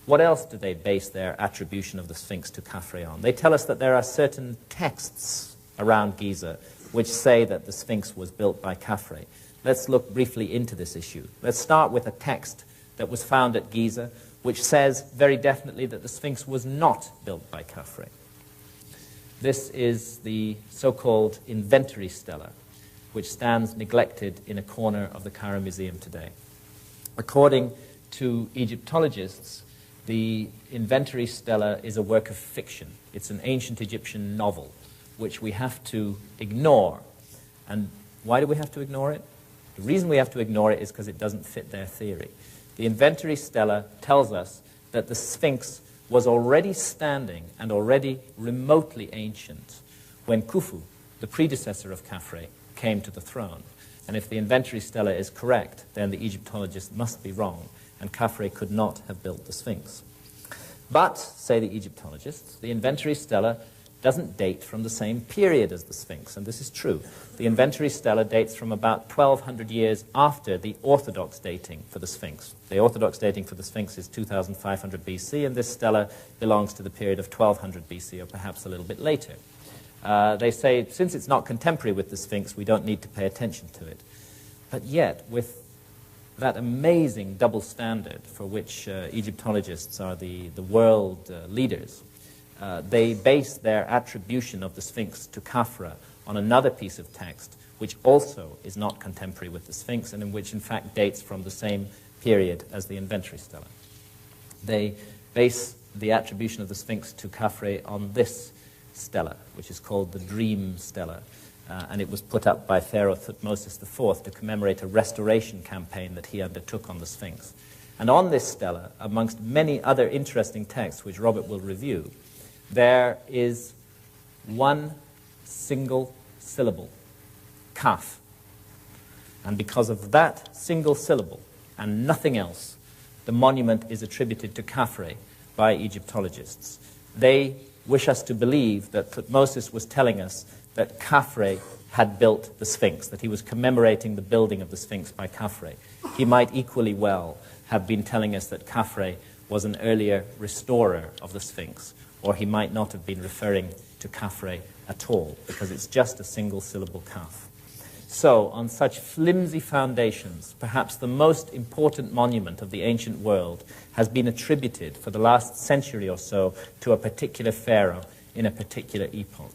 What else do they base their attribution of the Sphinx to Khafre on? They tell us that there are certain texts around Giza which say that the Sphinx was built by Khafre. Let's look briefly into this issue. Let's start with a text that was found at Giza which says very definitely that the Sphinx was not built by Khafre. This is the so-called inventory stela, which stands neglected in a corner of the Cairo Museum today. According to Egyptologists, the inventory stela is a work of fiction. It's an ancient Egyptian novel, which we have to ignore. And why do we have to ignore it? The reason we have to ignore it is because it doesn't fit their theory. The inventory stela tells us that the Sphinx was already standing and already remotely ancient when Khufu, the predecessor of Khafre, came to the throne. And if the inventory stela is correct, then the Egyptologists must be wrong, and Khafre could not have built the Sphinx. But, say the Egyptologists, the inventory stela doesn't date from the same period as the Sphinx, and this is true. The inventory stela dates from about 1,200 years after the orthodox dating for the Sphinx. The orthodox dating for the Sphinx is 2,500 BC, and this stela belongs to the period of 1,200 BC, or perhaps a little bit later. They say, since it's not contemporary with the Sphinx, we don't need to pay attention to it. But yet, with that amazing double standard for which Egyptologists are the world leaders, they base their attribution of the Sphinx to Khafre on another piece of text, which also is not contemporary with the Sphinx, and in which, in fact, dates from the same period as the inventory stela. They base the attribution of the Sphinx to Khafre on this stela, which is called the Dream Stela, and it was put up by Pharaoh Thutmose IV to commemorate a restoration campaign that he undertook on the Sphinx. And on this stela, amongst many other interesting texts which Robert will review, there is one single syllable, Kaf. And because of that single syllable and nothing else, the monument is attributed to Khafre by Egyptologists. They wish us to believe that Thutmose was telling us that Khafre had built the Sphinx, that he was commemorating the building of the Sphinx by Khafre. He might equally well have been telling us that Khafre was an earlier restorer of the Sphinx, or he might not have been referring to Khafre at all, because it's just a single syllable Kaf. So, on such flimsy foundations, perhaps the most important monument of the ancient world has been attributed for the last century or so to a particular pharaoh in a particular epoch.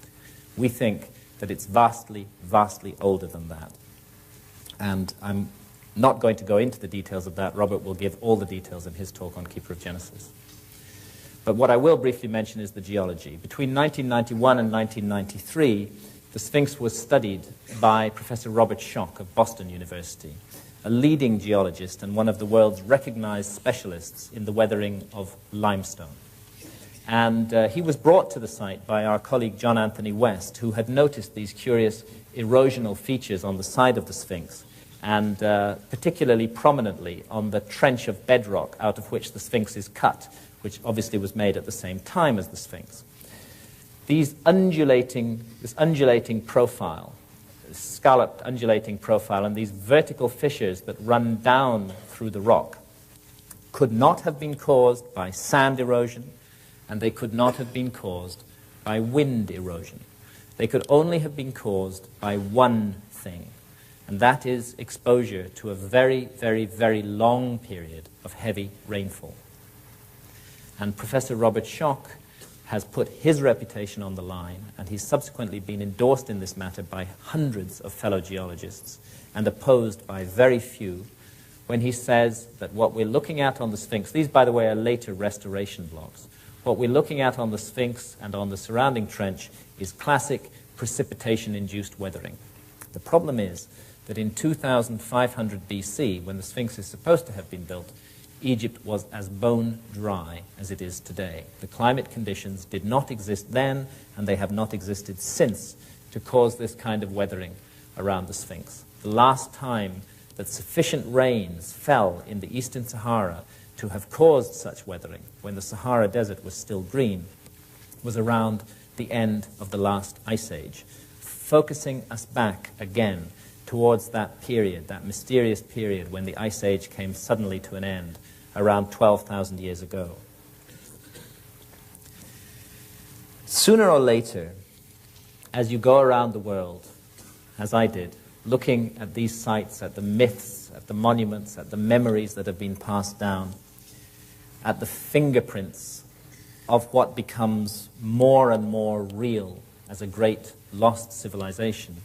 We think that it's vastly, vastly older than that. And I'm not going to go into the details of that. Robert will give all the details in his talk on Keeper of Genesis. But what I will briefly mention is the geology. Between 1991 and 1993, the Sphinx was studied by Professor Robert Schoch of Boston University, a leading geologist and one of the world's recognized specialists in the weathering of limestone. And he was brought to the site by our colleague John Anthony West, who had noticed these curious erosional features on the side of the Sphinx, and particularly prominently on the trench of bedrock out of which the Sphinx is cut, which obviously was made at the same time as the Sphinx. This undulating profile, this scalloped undulating profile, and these vertical fissures that run down through the rock could not have been caused by sand erosion, and they could not have been caused by wind erosion. They could only have been caused by one thing, and that is exposure to a very, very, very long period of heavy rainfall. And Professor Robert Schoch has put his reputation on the line, and he's subsequently been endorsed in this matter by hundreds of fellow geologists and opposed by very few, when he says that what we're looking at on the Sphinx, these, by the way, are later restoration blocks, what we're looking at on the Sphinx and on the surrounding trench is classic precipitation-induced weathering. The problem is that in 2500 BC, when the Sphinx is supposed to have been built, Egypt was as bone dry as it is today. The climate conditions did not exist then, and they have not existed since, to cause this kind of weathering around the Sphinx. The last time that sufficient rains fell in the eastern Sahara to have caused such weathering, when the Sahara Desert was still green, was around the end of the last ice age, focusing us back again towards that period, that mysterious period when the ice age came suddenly to an end around 12,000 years ago. Sooner or later, as you go around the world, as I did, looking at these sites, at the myths, at the monuments, at the memories that have been passed down, at the fingerprints of what becomes more and more real as a great lost civilization,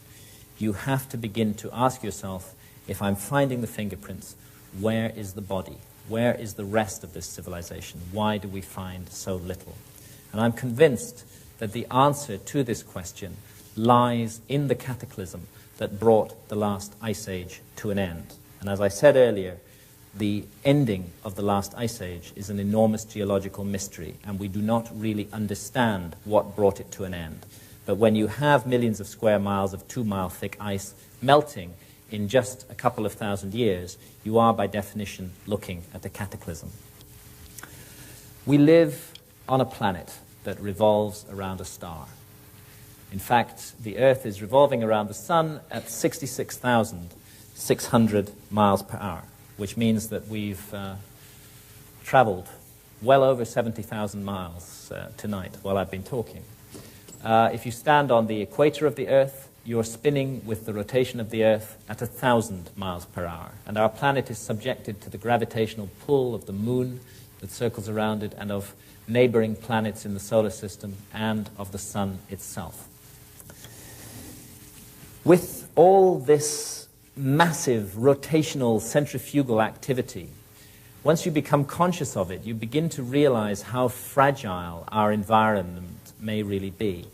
you have to begin to ask yourself, if I'm finding the fingerprints, where is the body? Where is the rest of this civilization? Why do we find so little? And I'm convinced that the answer to this question lies in the cataclysm that brought the last ice age to an end. And as I said earlier, the ending of the last ice age is an enormous geological mystery, and we do not really understand what brought it to an end. But when you have millions of square miles of 2-mile thick ice melting in just a couple of thousand years, you are by definition looking at a cataclysm. We live on a planet that revolves around a star. In fact, the Earth is revolving around the Sun at 66,600 miles per hour, which means that we've traveled well over 70,000 miles tonight while I've been talking. If you stand on the equator of the Earth, you're spinning with the rotation of the Earth at 1,000 miles per hour. And our planet is subjected to the gravitational pull of the Moon that circles around it, and of neighboring planets in the solar system, and of the Sun itself. With all this massive rotational centrifugal activity, once you become conscious of it, you begin to realize how fragile our environment may really be.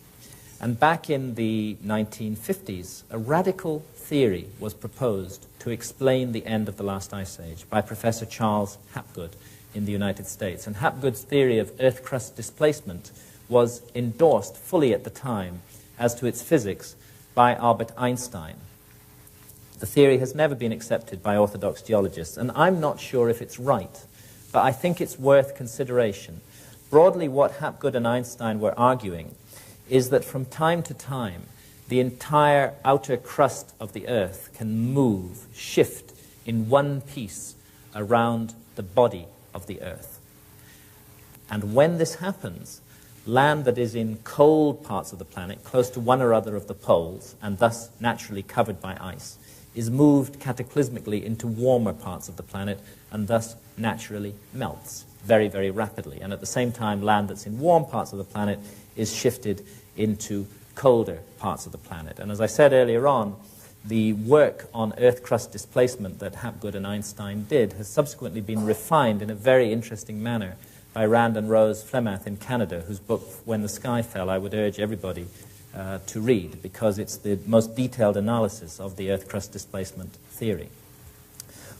And back in the 1950s, a radical theory was proposed to explain the end of the last ice age by Professor Charles Hapgood in the United States. And Hapgood's theory of Earth crust displacement was endorsed fully at the time as to its physics by Albert Einstein. The theory has never been accepted by orthodox geologists, and I'm not sure if it's right, but I think it's worth consideration. Broadly, what Hapgood and Einstein were arguing is that from time to time, the entire outer crust of the Earth can move, shift in one piece around the body of the Earth. And when this happens, land that is in cold parts of the planet, close to one or other of the poles, and thus naturally covered by ice, is moved cataclysmically into warmer parts of the planet, and thus naturally melts very, very rapidly. And at the same time, land that's in warm parts of the planet is shifted into colder parts of the planet. And as I said earlier on, the work on Earth crust displacement that Hapgood and Einstein did has subsequently been refined in a very interesting manner by Rand and Rose Flemath in Canada, whose book, When the Sky Fell, I would urge everybody to read, because it's the most detailed analysis of the Earth crust displacement theory.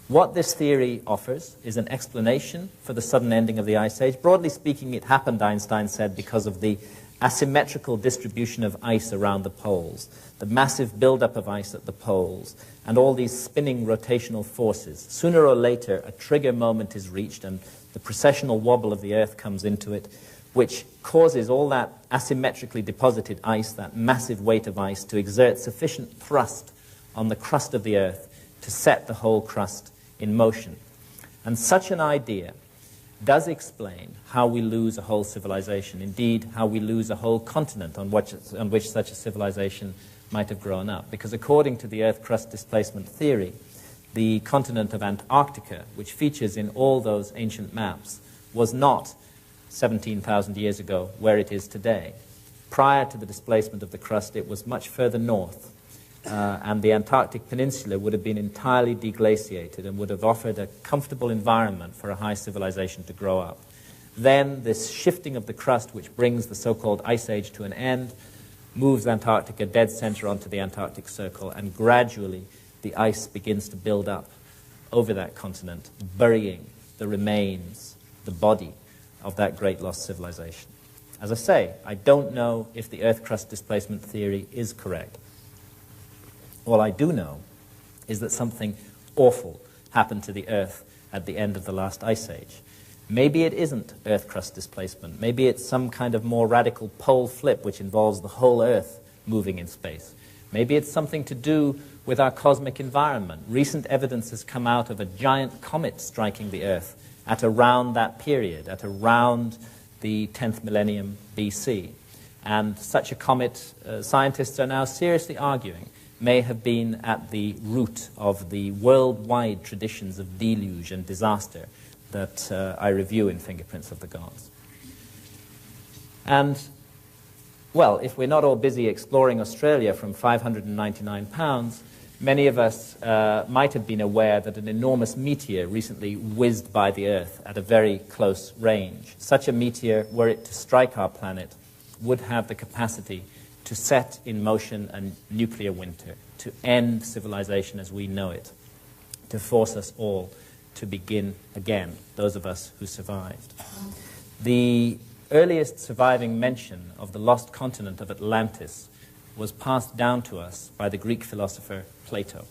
What this theory offers is an explanation for the sudden ending of the Ice Age. Broadly speaking, it happened, Einstein said, because of the asymmetrical distribution of ice around the poles, the massive buildup of ice at the poles, and all these spinning rotational forces. Sooner or later, a trigger moment is reached, and the precessional wobble of the Earth comes into it, which causes all that asymmetrically deposited ice, that massive weight of ice, to exert sufficient thrust on the crust of the Earth to set the whole crust in motion. And such an idea does explain how we lose a whole civilization, indeed how we lose a whole continent on which such a civilization might have grown up. Because according to the Earth crust displacement theory, the continent of Antarctica, which features in all those ancient maps, was not 17,000 years ago where it is today. Prior to the displacement of the crust, it was much further north, and the Antarctic Peninsula would have been entirely deglaciated and would have offered a comfortable environment for a high civilization to grow up. Then this shifting of the crust, which brings the so-called Ice Age to an end, moves Antarctica dead center onto the Antarctic Circle, and gradually the ice begins to build up over that continent, burying the remains, the body of that great lost civilization. As I say, I don't know if the Earth crust displacement theory is correct. All I do know is that something awful happened to the Earth at the end of the last Ice Age. Maybe it isn't Earth crust displacement. Maybe it's some kind of more radical pole flip which involves the whole Earth moving in space. Maybe it's something to do with our cosmic environment. Recent evidence has come out of a giant comet striking the Earth at around that period, at around the 10th millennium BC. And such a comet, scientists are now seriously arguing, may have been at the root of the worldwide traditions of deluge and disaster that I review in Fingerprints of the Gods. And, well, if we're not all busy exploring Australia from 599 pounds, many of us might have been aware that an enormous meteor recently whizzed by the Earth at a very close range. Such a meteor, were it to strike our planet, would have the capacity to set in motion a nuclear winter, to end civilization as we know it, to force us all to begin again, those of us who survived. The earliest surviving mention of the lost continent of Atlantis was passed down to us by the Greek philosopher Plato.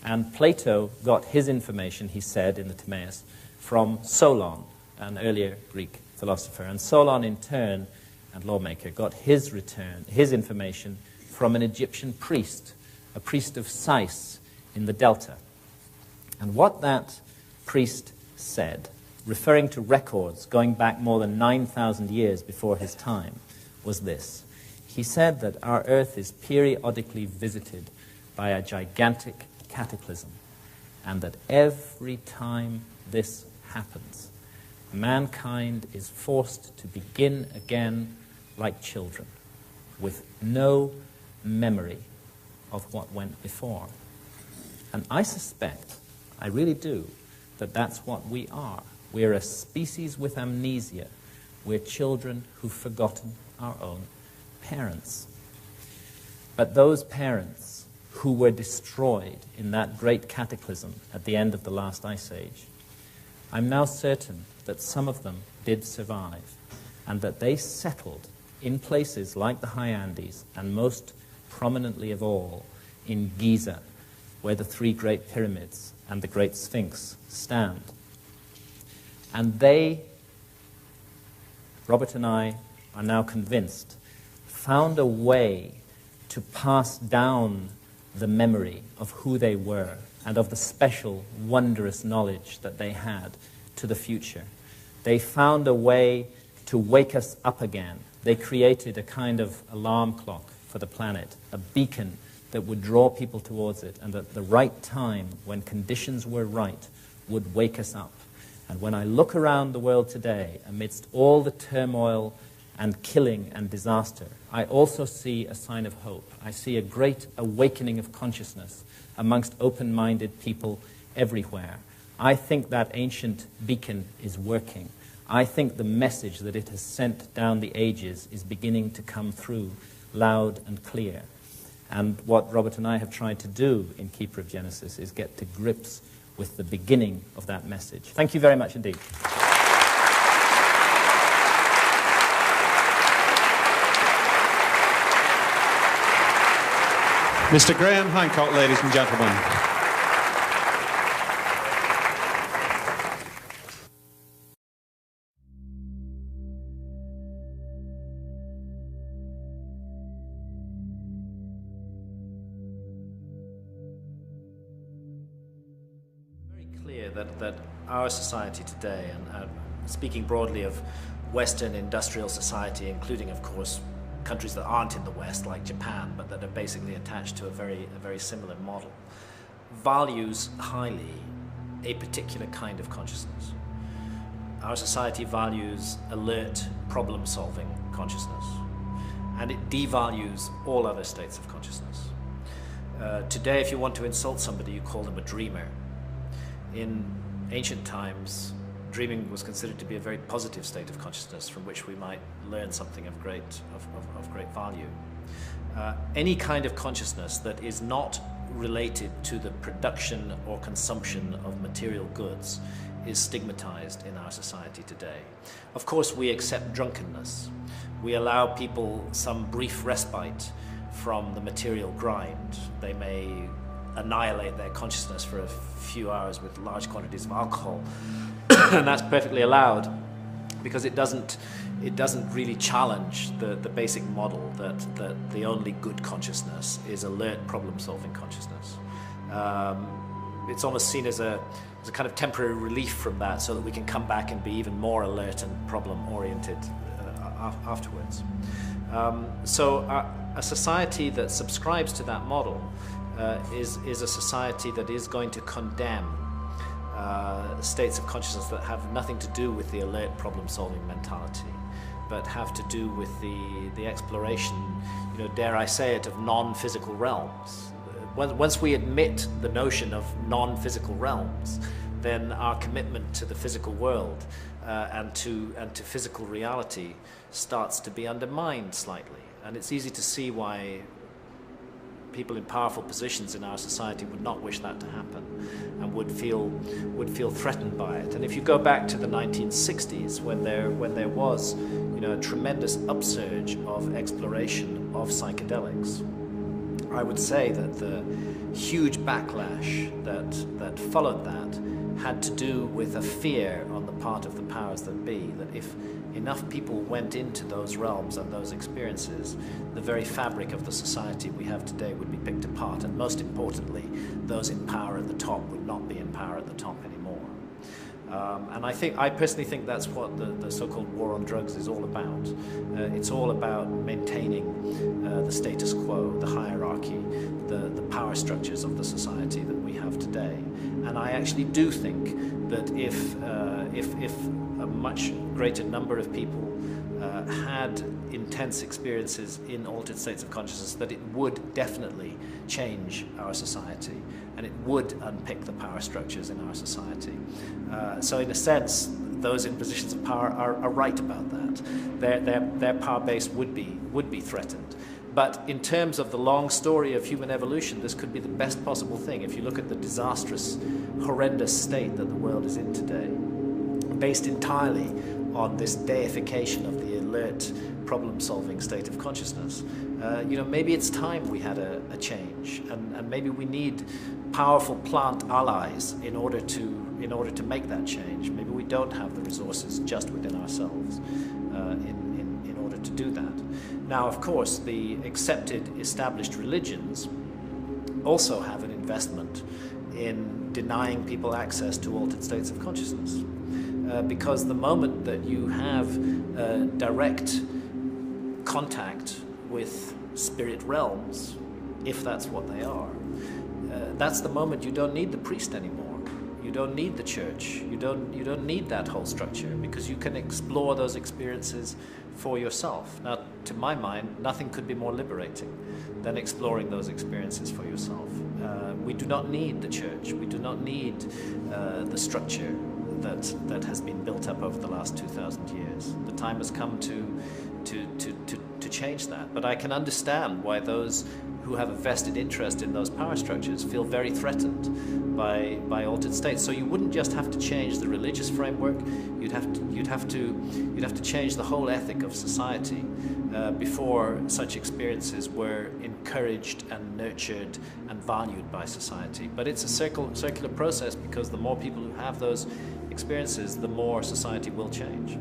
And Plato got his information, he said in the Timaeus, from Solon, an earlier Greek philosopher. And Solon, in turn, and lawmaker, got his information from an Egyptian priest, a priest of Sais in the Delta. And what that priest said, referring to records going back more than 9,000 years before his time, was this. He said that our Earth is periodically visited by a gigantic cataclysm, and that every time this happens, mankind is forced to begin again like children, with no memory of what went before. And I suspect, I really do, that that's what we are. We're a species with amnesia. We're children who've forgotten our own parents. But those parents who were destroyed in that great cataclysm at the end of the last Ice Age, I'm now certain that some of them did survive, and that they settled in places like the high Andes, and most prominently of all in Giza, where the three great pyramids and the great Sphinx stand. And they, Robert and I are now convinced, found a way to pass down the memory of who they were and of the special, wondrous knowledge that they had to the future. They found a way to wake us up again. They created a kind of alarm clock for the planet, a beacon that would draw people towards it, and at the right time, when conditions were right, would wake us up. And when I look around the world today, amidst all the turmoil and killing and disaster, I also see a sign of hope. I see a great awakening of consciousness amongst open-minded people everywhere. I think that ancient beacon is working. I think the message that it has sent down the ages is beginning to come through loud and clear. And what Robert and I have tried to do in Keeper of Genesis is get to grips with the beginning of that message. Thank you very much indeed. Mr. Graham Hancock, ladies and gentlemen. Clear that our society today, and speaking broadly of Western industrial society, including, of course, countries that aren't in the West, like Japan, but that are basically attached to a very similar model, values highly a particular kind of consciousness. Our society values alert, problem-solving consciousness, and it devalues all other states of consciousness. Today, if you want to insult somebody, you call them a dreamer. In ancient times, dreaming was considered to be a very positive state of consciousness from which we might learn something of great value. Any kind of consciousness that is not related to the production or consumption of material goods is stigmatized in our society today. Of course, we accept drunkenness. We allow people some brief respite from the material grind. They may annihilate their consciousness for a few hours with large quantities of alcohol, and that's perfectly allowed because it doesn't really challenge the basic model that the only good consciousness is alert, problem-solving consciousness. It's almost seen as a kind of temporary relief from that, so that we can come back and be even more alert and problem-oriented afterwards. So a society that subscribes to that model is a society that is going to condemn states of consciousness that have nothing to do with the alert problem-solving mentality, but have to do with the exploration, dare I say it, of non-physical realms. Once we admit the notion of non-physical realms, then our commitment to the physical world and to physical reality starts to be undermined slightly. And it's easy to see why people in powerful positions in our society would not wish that to happen and would feel threatened by it. And if you go back to the 1960s, when there was a tremendous upsurge of exploration of psychedelics, I would say that the huge backlash that followed that had to do with a fear on the part of the powers that be, that if enough people went into those realms and those experiences, the very fabric of the society we have today would be picked apart, and most importantly, those in power at the top would not be in power at the top anymore. And I personally think that's what the so-called war on drugs is all about. It's all about maintaining the status quo, the hierarchy, the power structures of the society that we have today. And I actually do think that if a much greater number of people had intense experiences in altered states of consciousness, that it would definitely change our society, and it would unpick the power structures in our society. So in a sense, those in positions of power are right about that. Their power base would be threatened. But in terms of the long story of human evolution, this could be the best possible thing. If you look at the disastrous, horrendous state that the world is in today, based entirely on this deification of the alert, problem-solving state of consciousness, maybe it's time we had a change, and maybe we need powerful plant allies in order to make that change. Maybe we don't have the resources just within ourselves in order to do that. Now, of course, the accepted, established religions also have an investment in denying people access to altered states of consciousness. Because the moment that you have direct contact with spirit realms, if that's what they are, that's the moment you don't need the priest anymore. You don't need the church. You don't need that whole structure, because you can explore those experiences for yourself. Now, to my mind, nothing could be more liberating than exploring those experiences for yourself. We do not need the church. We do not need the structure that has been built up over the last 2,000 years. The time has come to to change that. But I can understand why those who have a vested interest in those power structures feel very threatened by altered states. So you wouldn't just have to change the religious framework, you'd have to change the whole ethic of society before such experiences were encouraged and nurtured and valued by society. But it's a circular process, because the more people who have those experiences, the more society will change.